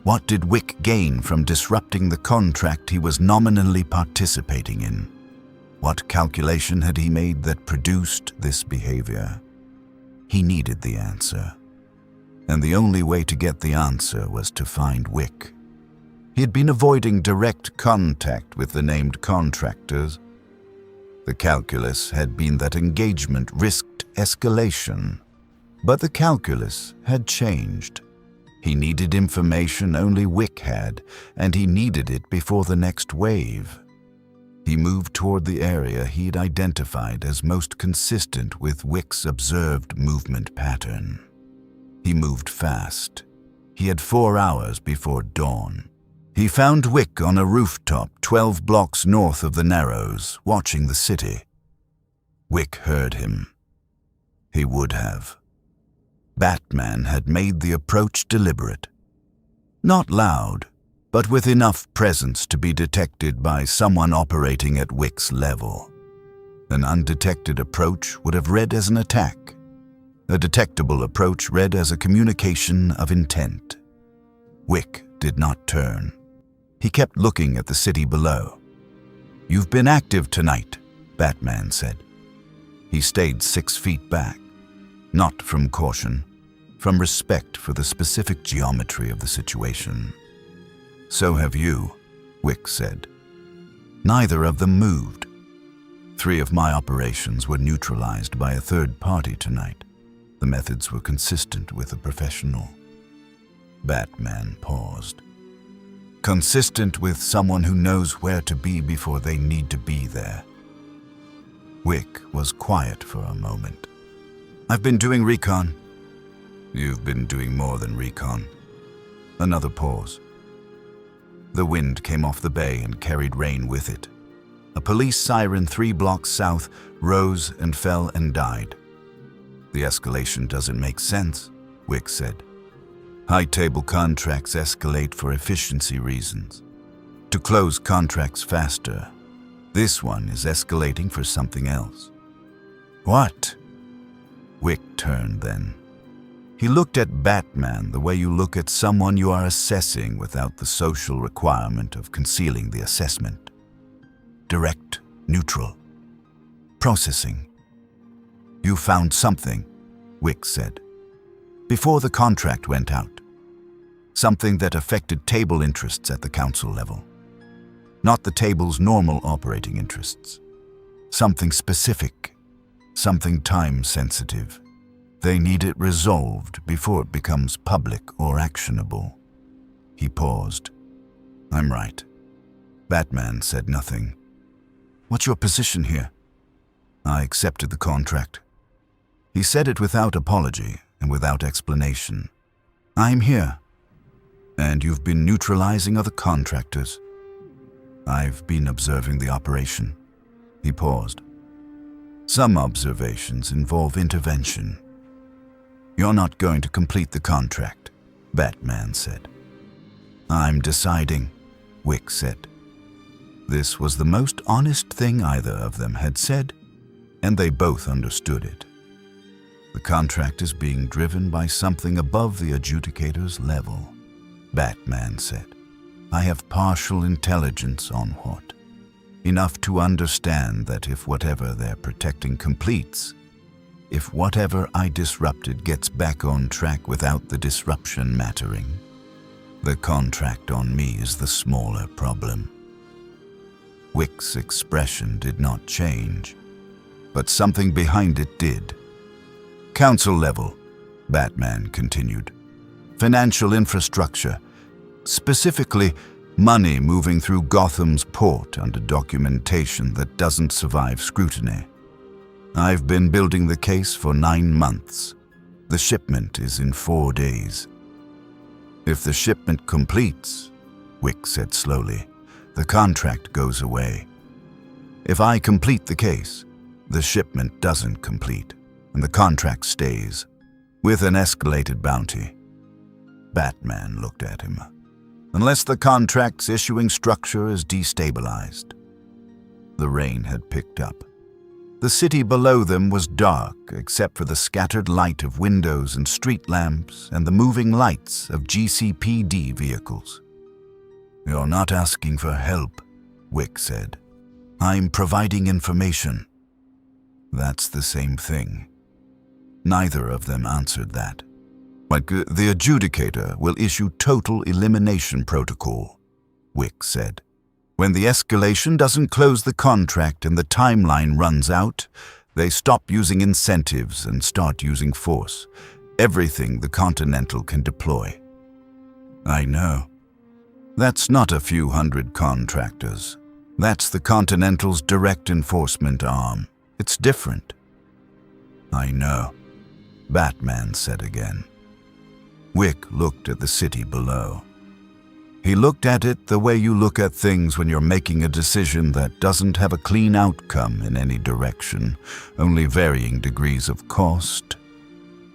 What did Wick gain from disrupting the contract he was nominally participating in? What calculation had he made that produced this behavior? He needed the answer. And the only way to get the answer was to find Wick. He had been avoiding direct contact with the named contractors. The calculus had been that engagement risked escalation. But the calculus had changed. He needed information only Wick had, and he needed it before the next wave. He moved toward the area he'd identified as most consistent with Wick's observed movement pattern. He moved fast. He had 4 hours before dawn. He found Wick on a rooftop 12 blocks north of the Narrows, watching the city. Wick heard him. He would have. Batman had made the approach deliberate. Not loud, but with enough presence to be detected by someone operating at Wick's level. An undetected approach would have read as an attack. A detectable approach read as a communication of intent. Wick did not turn. He kept looking at the city below. "You've been active tonight," Batman said. He stayed 6 feet back, not from caution, from respect for the specific geometry of the situation. "So have you," Wick said. Neither of them moved. 3 of my operations were neutralized by a third party tonight. The methods were consistent with a professional. Batman paused. Consistent with someone who knows where to be before they need to be there. Wick was quiet for a moment. "I've been doing recon." "You've been doing more than recon." Another pause. The wind came off the bay and carried rain with it. A police siren 3 blocks south rose and fell and died. "The escalation doesn't make sense," Wick said. "High-table contracts escalate for efficiency reasons, to close contracts faster. This one is escalating for something else." "What?" Wick turned then. He looked at Batman the way you look at someone you are assessing without the social requirement of concealing the assessment. Direct, neutral. Processing. "You found something," Wick said, "before the contract went out. Something that affected table interests at the council level. Not the table's normal operating interests. Something specific. Something time-sensitive. They need it resolved before it becomes public or actionable." He paused. "I'm right." Batman said nothing. "What's your position here?" "I accepted the contract." He said it without apology and without explanation. "I'm here." "And you've been neutralizing other contractors?" "I've been observing the operation." He paused. Some observations involve intervention. You're not going to complete the contract, Batman said. I'm deciding, Wick said. This was the most honest thing either of them had said, and they both understood it. The contract is being driven by something above the adjudicator's level, Batman said. I have partial intelligence on what. Enough to understand that if whatever they're protecting completes, if whatever I disrupted gets back on track without the disruption mattering, the contract on me is the smaller problem. Wick's expression did not change, but something behind it did. Council level, Batman continued. Financial infrastructure, specifically money moving through Gotham's port under documentation that doesn't survive scrutiny. I've been building the case for 9 months. The shipment is in 4 days. If the shipment completes, Wick said slowly, the contract goes away. If I complete the case, the shipment doesn't complete, and the contract stays, with an escalated bounty. Batman looked at him. Unless the contract's issuing structure is destabilized. The rain had picked up. The city below them was dark except for the scattered light of windows and street lamps and the moving lights of GCPD vehicles. You're not asking for help, Wick said. I'm providing information. That's the same thing. Neither of them answered that. But the adjudicator will issue total elimination protocol, Wick said. When the escalation doesn't close the contract and the timeline runs out, they stop using incentives and start using force. Everything the Continental can deploy. I know. That's not a few hundred contractors. That's the Continental's direct enforcement arm. It's different. I know, Batman said again. Wick looked at the city below. He looked at it the way you look at things when you're making a decision that doesn't have a clean outcome in any direction, only varying degrees of cost.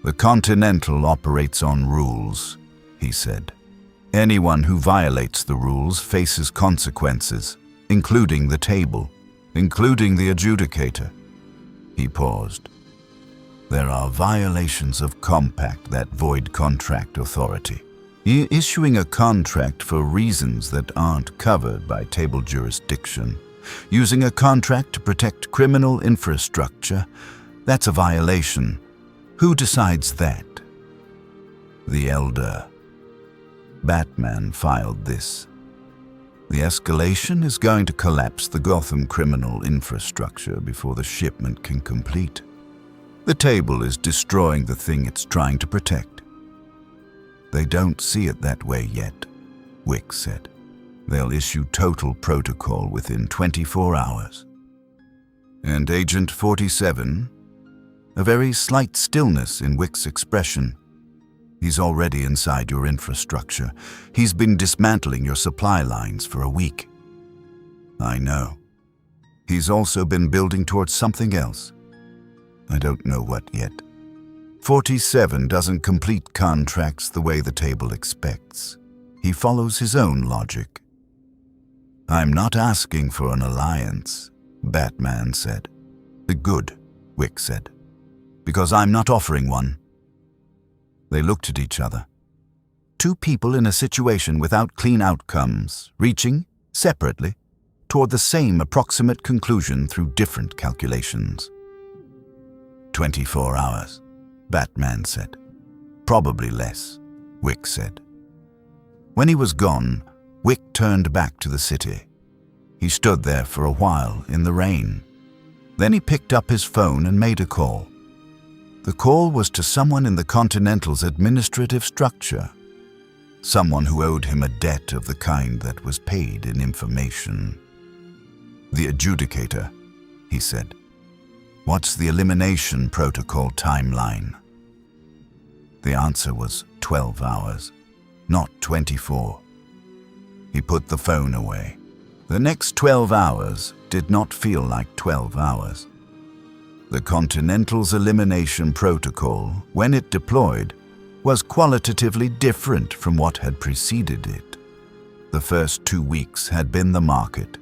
The Continental operates on rules, he said. Anyone who violates the rules faces consequences, including the table, including the adjudicator. He paused. There are violations of compact that void contract authority. Issuing a contract for reasons that aren't covered by table jurisdiction, using a contract to protect criminal infrastructure, that's a violation. Who decides that? The Elder. Batman filed this. The escalation is going to collapse the Gotham criminal infrastructure before the shipment can complete. The table is destroying the thing it's trying to protect. They don't see it that way yet, Wick said. They'll issue total protocol within 24 hours. And Agent 47? A very slight stillness in Wick's expression. He's already inside your infrastructure. He's been dismantling your supply lines for a week. I know. He's also been building towards something else. I don't know what yet. 47 doesn't complete contracts the way the table expects. He follows his own logic. I'm not asking for an alliance, Batman said. Good, Wick said. Because I'm not offering one. They looked at each other. Two people in a situation without clean outcomes, reaching, separately, toward the same approximate conclusion through different calculations. 24 hours, Batman said. Probably less, Wick said. When he was gone, Wick turned back to the city. He stood there for a while in the rain. Then he picked up his phone and made a call. The call was to someone in the Continental's administrative structure. Someone who owed him a debt of the kind that was paid in information. The adjudicator, he said. What's the elimination protocol timeline? The answer was 12 hours, not 24. He put the phone away. The next 12 hours did not feel like 12 hours. The Continental's elimination protocol, when it deployed, was qualitatively different from what had preceded it. The first 2 weeks had been the market.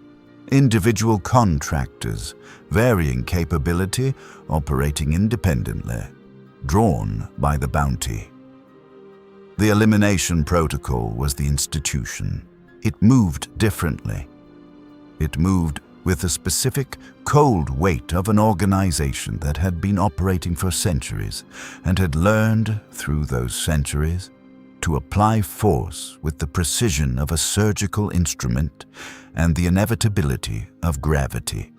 Individual contractors, varying capability, operating independently, drawn by the bounty. The elimination protocol was the institution. It moved differently. It moved with the specific, cold weight of an organization that had been operating for centuries and had learned, through those centuries, to apply force with the precision of a surgical instrument and the inevitability of gravity.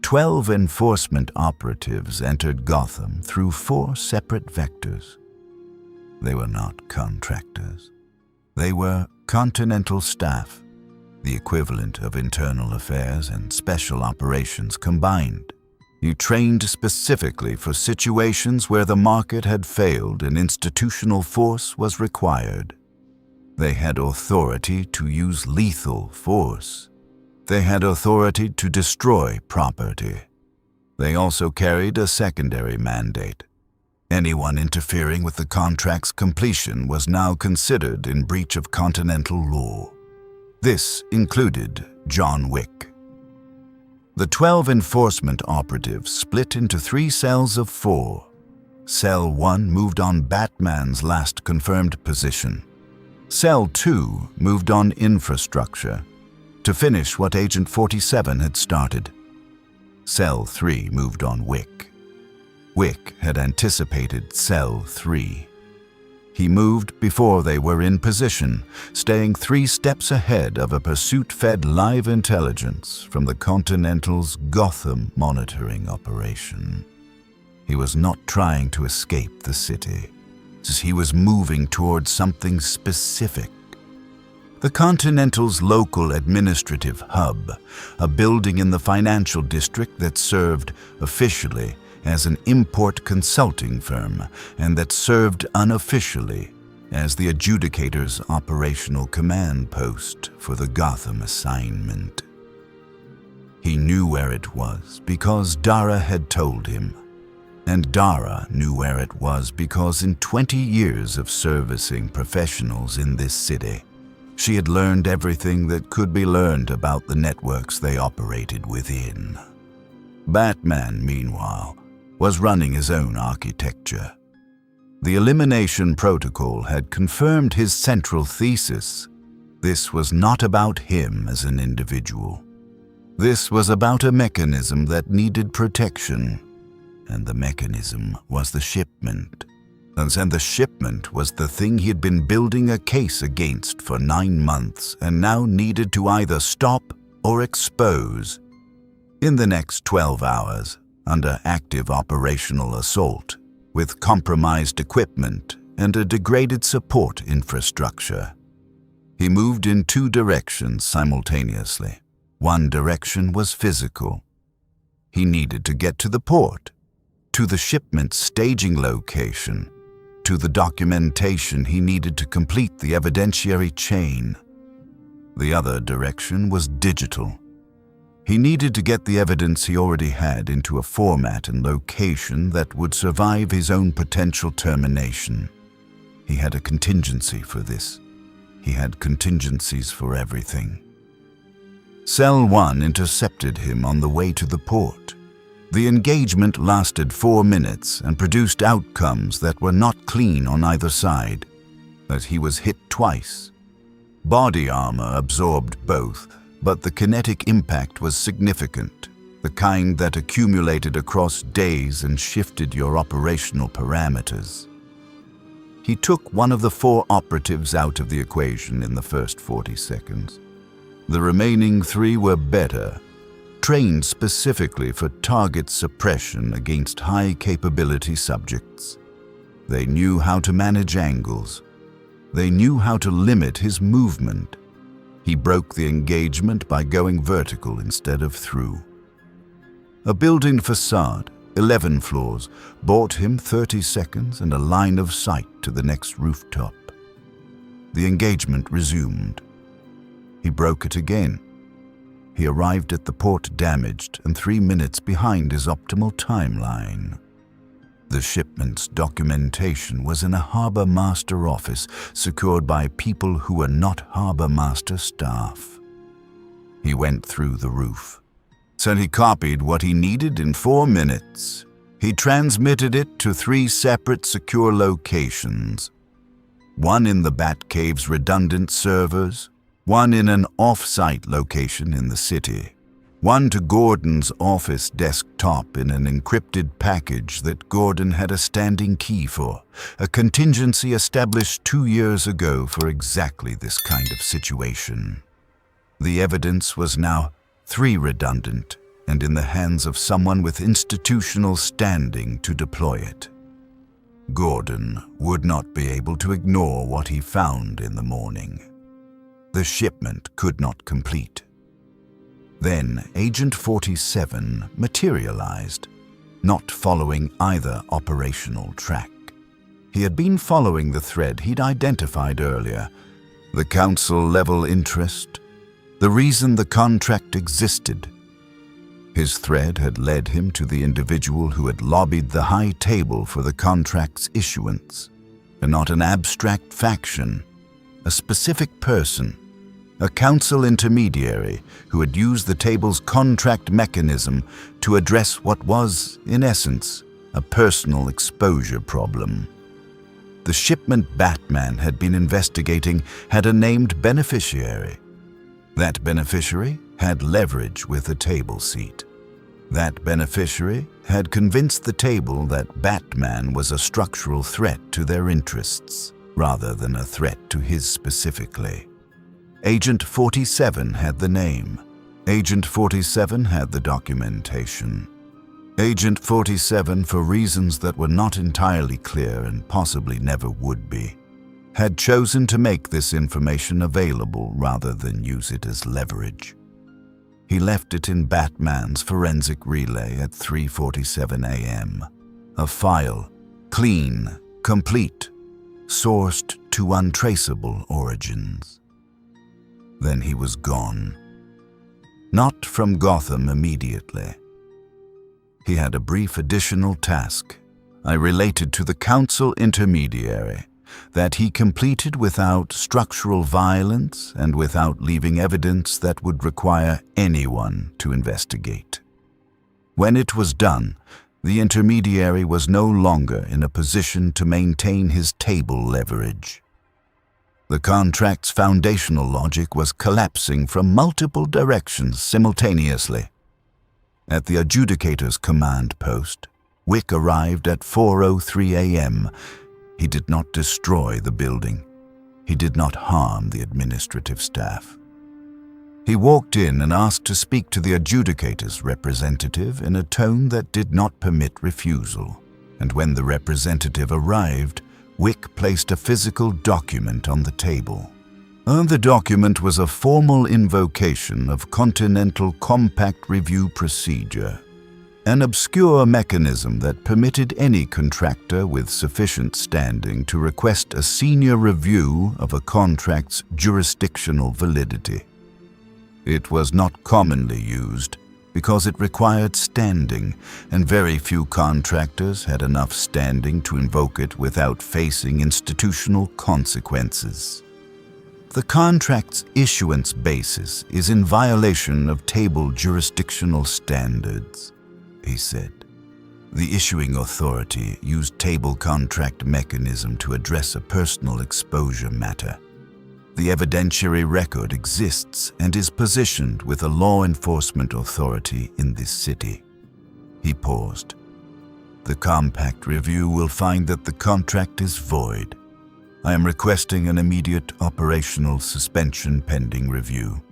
12 enforcement operatives entered Gotham through 4 separate vectors. They were not contractors. They were Continental staff, the equivalent of internal affairs and special operations combined. You trained specifically for situations where the market had failed and institutional force was required. They had authority to use lethal force. They had authority to destroy property. They also carried a secondary mandate. Anyone interfering with the contract's completion was now considered in breach of Continental law. This included John Wick. The 12 enforcement operatives split into 3 cells of 4. Cell 1 moved on Batman's last confirmed position. Cell 2 moved on infrastructure, to finish what Agent 47 had started. Cell 3 moved on Wick. Wick had anticipated Cell 3. He moved before they were in position, staying 3 steps ahead of a pursuit-fed live intelligence from the Continental's Gotham monitoring operation. He was not trying to escape the city, as he was moving towards something specific. The Continental's local administrative hub, a building in the financial district that served, officially, as an import consulting firm, and that served unofficially as the adjudicator's operational command post for the Gotham assignment. He knew where it was because Dara had told him, and Dara knew where it was because in 20 years of servicing professionals in this city, she had learned everything that could be learned about the networks they operated within. Batman, meanwhile, was running his own architecture. The elimination protocol had confirmed his central thesis. This was not about him as an individual. This was about a mechanism that needed protection, and the mechanism was the shipment. And the shipment was the thing he had been building a case against for 9 months and now needed to either stop or expose. In the next 12 hours, under active operational assault, with compromised equipment and a degraded support infrastructure. He moved in 2 directions simultaneously. One direction was physical. He needed to get to the port, to the shipment staging location, to the documentation he needed to complete the evidentiary chain. The other direction was digital. He needed to get the evidence he already had into a format and location that would survive his own potential termination. He had a contingency for this. He had contingencies for everything. Cell 1 intercepted him on the way to the port. The engagement lasted 4 minutes and produced outcomes that were not clean on either side, but he was hit twice. Body armor absorbed both, but the kinetic impact was significant, the kind that accumulated across days and shifted your operational parameters. He took one of the 4 operatives out of the equation in the first 40 seconds. The remaining 3 were better, trained specifically for target suppression against high-capability subjects. They knew how to manage angles. They knew how to limit his movement. He broke the engagement by going vertical instead of through. A building facade, 11 floors, bought him 30 seconds and a line of sight to the next rooftop. The engagement resumed. He broke it again, he arrived at the port damaged and 3 minutes behind his optimal timeline. The shipment's documentation was in a harbor master office secured by people who were not harbor master staff. He went through the roof. Said he copied what he needed in 4 minutes. He transmitted it to 3 separate secure locations. One in the Batcave's redundant servers, one in an off-site location in the city, one to Gordon's office desktop in an encrypted package that Gordon had a standing key for, a contingency established 2 years ago for exactly this kind of situation. The evidence was now 3 redundant and in the hands of someone with institutional standing to deploy it. Gordon would not be able to ignore what he found in the morning. The shipment could not complete. Then Agent 47 materialized, not following either operational track. He had been following the thread he'd identified earlier, the council-level interest, the reason the contract existed. His thread had led him to the individual who had lobbied the high table for the contract's issuance, and not an abstract faction, a specific person, a council intermediary who had used the table's contract mechanism to address what was, in essence, a personal exposure problem. The shipment Batman had been investigating had a named beneficiary. That beneficiary had leverage with a table seat. That beneficiary had convinced the table that Batman was a structural threat to their interests, rather than a threat to his specifically. Agent 47 had the name. Agent 47 had the documentation. Agent 47, for reasons that were not entirely clear and possibly never would be, had chosen to make this information available rather than use it as leverage. He left it in Batman's forensic relay at 3:47 a.m. A file, clean, complete, sourced to untraceable origins. Then he was gone. Not from Gotham immediately. He had a brief additional task I related to the council intermediary that he completed without structural violence and without leaving evidence that would require anyone to investigate. When it was done, the intermediary was no longer in a position to maintain his table leverage. The contract's foundational logic was collapsing from multiple directions simultaneously. At the adjudicator's command post, Wick arrived at 4:03 a.m. He did not destroy the building. He did not harm the administrative staff. He walked in and asked to speak to the adjudicator's representative in a tone that did not permit refusal. And when the representative arrived, Wick placed a physical document on the table. The document was a formal invocation of Continental Compact Review Procedure, an obscure mechanism that permitted any contractor with sufficient standing to request a senior review of a contract's jurisdictional validity. It was not commonly used because it required standing, and very few contractors had enough standing to invoke it without facing institutional consequences. The contract's issuance basis is in violation of table jurisdictional standards, he said. The issuing authority used table contract mechanism to address a personal exposure matter. The evidentiary record exists and is positioned with a law enforcement authority in this city. He paused. The compact review will find that the contract is void. I am requesting an immediate operational suspension pending review.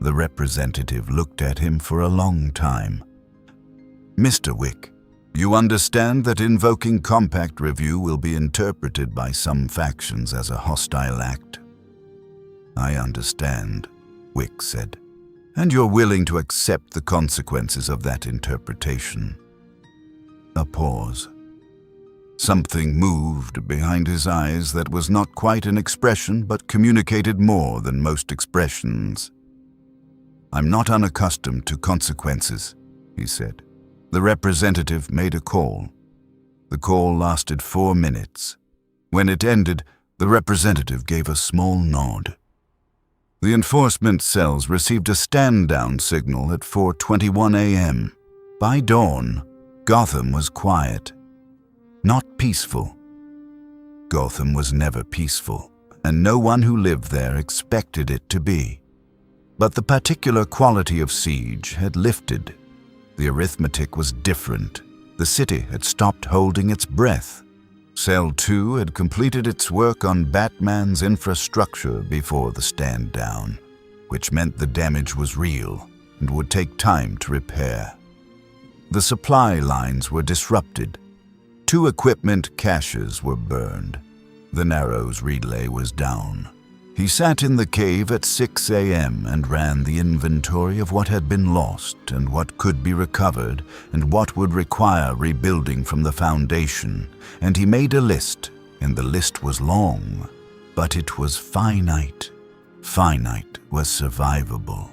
The representative looked at him for a long time. Mr. Wick, you understand that invoking compact review will be interpreted by some factions as a hostile act? I understand, Wick said, and you're willing to accept the consequences of that interpretation. A pause. Something moved behind his eyes that was not quite an expression but communicated more than most expressions. "I'm not unaccustomed to consequences," he said. The representative made a call. The call lasted 4 minutes. When it ended, the representative gave a small nod. The enforcement cells received a stand-down signal at 4:21 a.m. By dawn, Gotham was quiet. Not peaceful. Gotham was never peaceful, and no one who lived there expected it to be. But the particular quality of siege had lifted. The arithmetic was different. The city had stopped holding its breath. Cell 2 had completed its work on Batman's infrastructure before the stand-down, which meant the damage was real and would take time to repair. The supply lines were disrupted. 2 equipment caches were burned. The Narrows relay was down. He sat in the cave at 6 a.m. and ran the inventory of what had been lost and what could be recovered and what would require rebuilding from the foundation, and he made a list, and the list was long, but it was finite. Finite was survivable.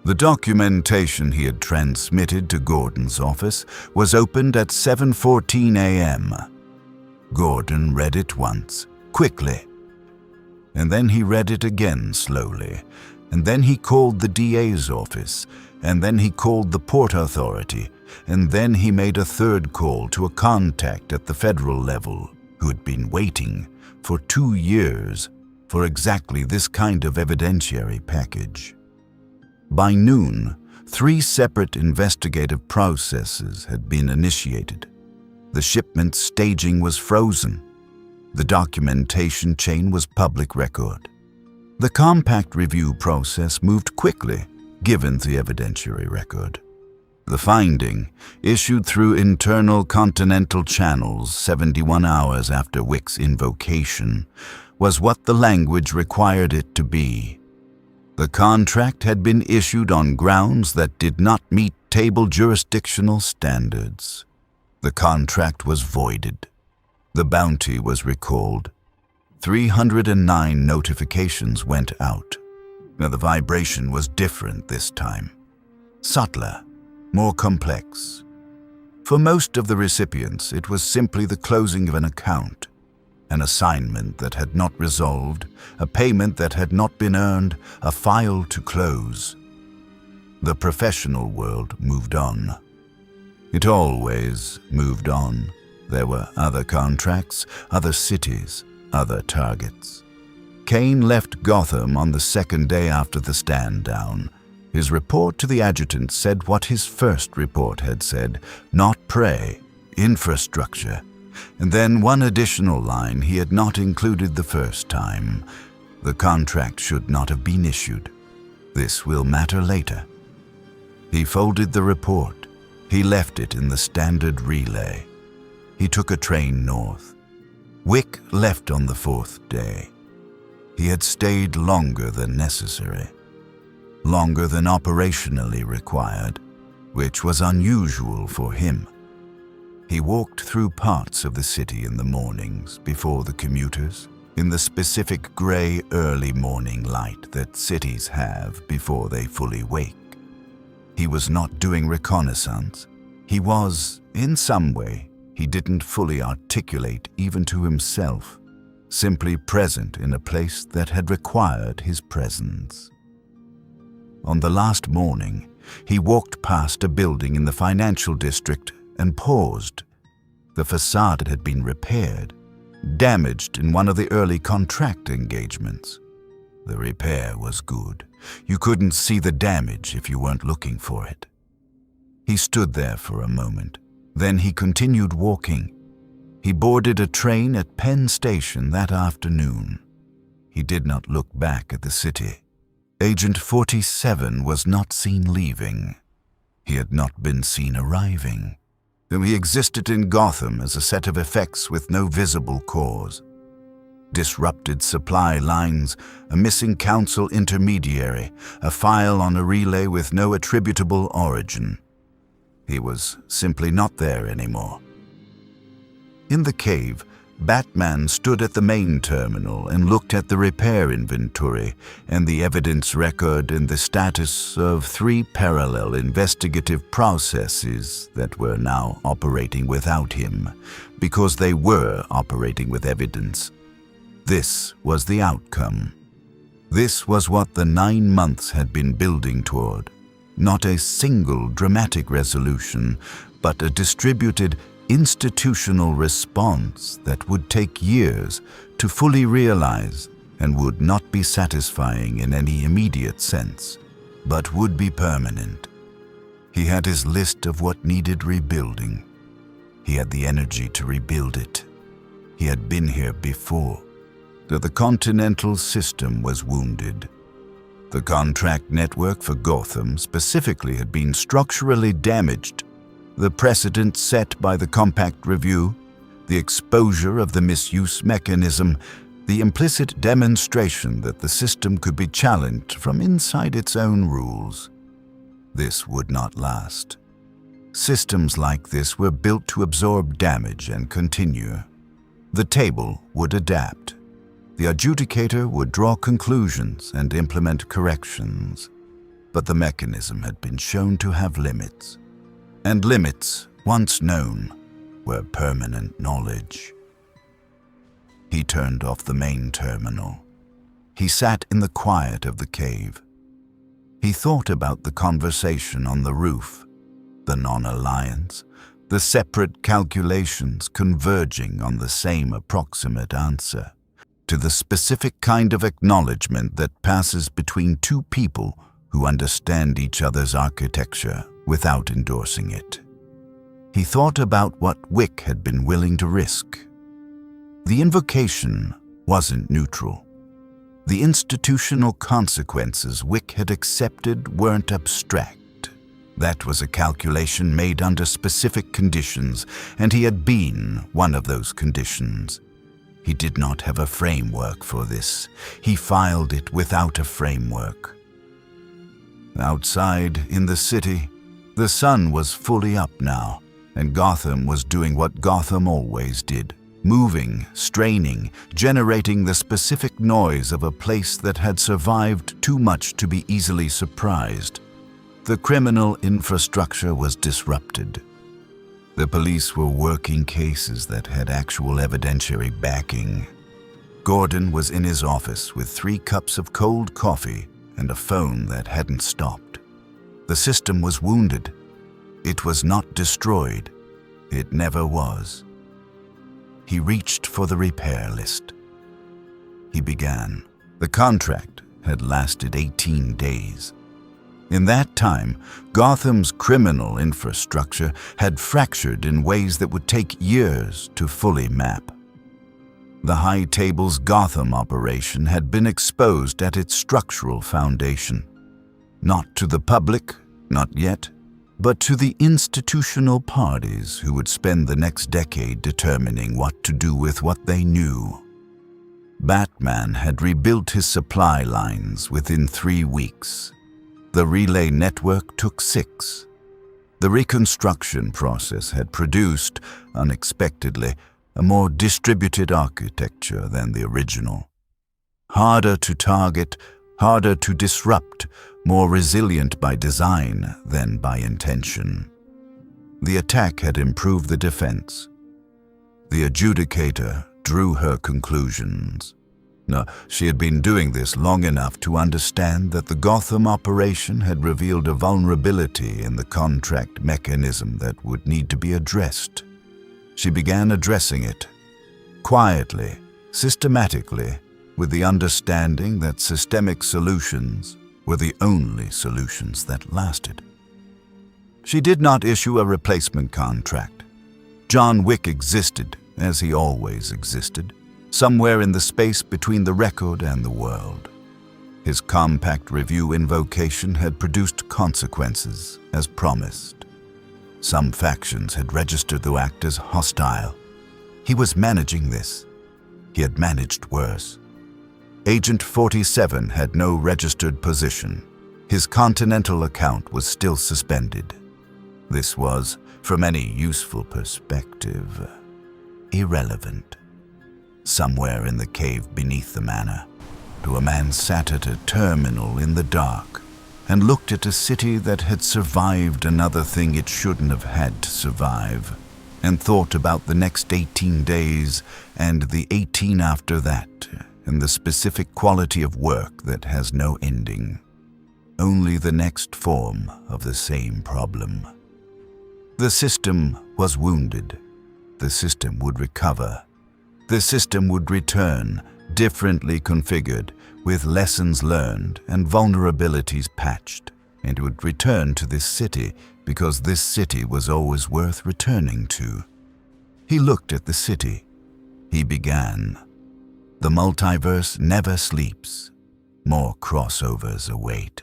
The documentation he had transmitted to Gordon's office was opened at 7:14 a.m. Gordon read it once, quickly. And then he read it again slowly, and then he called the DA's office, and then he called the Port Authority, and then he made a third call to a contact at the federal level who had been waiting for 2 years for exactly this kind of evidentiary package. By noon, 3 separate investigative processes had been initiated. The shipment staging was frozen. The documentation chain was public record. The compact review process moved quickly, given the evidentiary record. The finding, issued through internal Continental channels 71 hours after Wick's invocation, was what the language required it to be. The contract had been issued on grounds that did not meet table jurisdictional standards. The contract was voided. The bounty was recalled. 309 notifications went out. Now the vibration was different this time. Subtler, more complex. For most of the recipients, it was simply the closing of an account, an assignment that had not resolved, a payment that had not been earned, a file to close. The professional world moved on. It always moved on. There were other contracts, other cities, other targets. Kane left Gotham on the second day after the stand-down. His report to the adjutant said what his first report had said, not prey, infrastructure. And then one additional line he had not included the first time. The contract should not have been issued. This will matter later. He folded the report. He left it in the standard relay. He took a train north. Wick left on the 4th day. He had stayed longer than necessary, longer than operationally required, which was unusual for him. He walked through parts of the city in the mornings before the commuters, in the specific gray early morning light that cities have before they fully wake. He was not doing reconnaissance. He was, in some way, he didn't fully articulate even to himself, simply present in a place that had required his presence. On the last morning, he walked past a building in the financial district and paused. The facade had been repaired, damaged in one of the early contract engagements. The repair was good. You couldn't see the damage if you weren't looking for it. He stood there for a moment. Then he continued walking. He boarded a train at Penn Station that afternoon. He did not look back at the city. Agent 47 was not seen leaving. He had not been seen arriving. Though he existed in Gotham as a set of effects with no visible cause. Disrupted supply lines, a missing council intermediary, a file on a relay with no attributable origin. He was simply not there anymore. In the cave, Batman stood at the main terminal and looked at the repair inventory and the evidence record and the status of 3 parallel investigative processes that were now operating without him, because they were operating with evidence. This was the outcome. This was what the 9 months had been building toward. Not a single dramatic resolution, but a distributed institutional response that would take years to fully realize and would not be satisfying in any immediate sense, but would be permanent. He had his list of what needed rebuilding. He had the energy to rebuild it. He had been here before. The Continental system was wounded. The contract network for Gotham specifically had been structurally damaged. The precedent set by the Compact Review, the exposure of the misuse mechanism, the implicit demonstration that the system could be challenged from inside its own rules. This would not last. Systems like this were built to absorb damage and continue. The table would adapt. The adjudicator would draw conclusions and implement corrections. But the mechanism had been shown to have limits. And limits, once known, were permanent knowledge. He turned off the main terminal. He sat in the quiet of the cave. He thought about the conversation on the roof, the non-alliance, the separate calculations converging on the same approximate answer, to the specific kind of acknowledgement that passes between 2 people who understand each other's architecture without endorsing it. He thought about what Wick had been willing to risk. The invocation wasn't neutral. The institutional consequences Wick had accepted weren't abstract. That was a calculation made under specific conditions, and he had been one of those conditions. He did not have a framework for this. He filed it without a framework. Outside, in the city, the sun was fully up now, and Gotham was doing what Gotham always did, moving, straining, generating the specific noise of a place that had survived too much to be easily surprised. The criminal infrastructure was disrupted. The police were working cases that had actual evidentiary backing. Gordon was in his office with 3 cups of cold coffee and a phone that hadn't stopped. The system was wounded. It was not destroyed. It never was. He reached for the repair list. He began. The contract had lasted 18 days. In that time, Gotham's criminal infrastructure had fractured in ways that would take years to fully map. The High Table's Gotham operation had been exposed at its structural foundation. Not to the public, not yet, but to the institutional parties who would spend the next decade determining what to do with what they knew. Batman had rebuilt his supply lines within 3 weeks. The relay network took 6. The reconstruction process had produced, unexpectedly, a more distributed architecture than the original. Harder to target, harder to disrupt, more resilient by design than by intention. The attack had improved the defense. The adjudicator drew her conclusions. No, she had been doing this long enough to understand that the Gotham operation had revealed a vulnerability in the contract mechanism that would need to be addressed. She began addressing it, quietly, systematically, with the understanding that systemic solutions were the only solutions that lasted. She did not issue a replacement contract. John Wick existed, as he always existed, somewhere in the space between the record and the world. His Compact Review invocation had produced consequences, as promised. Some factions had registered the act as hostile. He was managing this. He had managed worse. Agent 47 had no registered position. His Continental account was still suspended. This was, from any useful perspective, irrelevant. somewhere in the cave beneath the manor, to a man sat at a terminal in the dark and looked at a city that had survived another thing it shouldn't have had to survive, and thought about the next 18 days and the 18 after that, and the specific quality of work that has no ending, only the next form of the same problem. The system was wounded. The system would recover. The system would return, differently configured, with lessons learned and vulnerabilities patched, and would return to this city because this city was always worth returning to. He looked at the city. He began. The multiverse never sleeps. More crossovers await.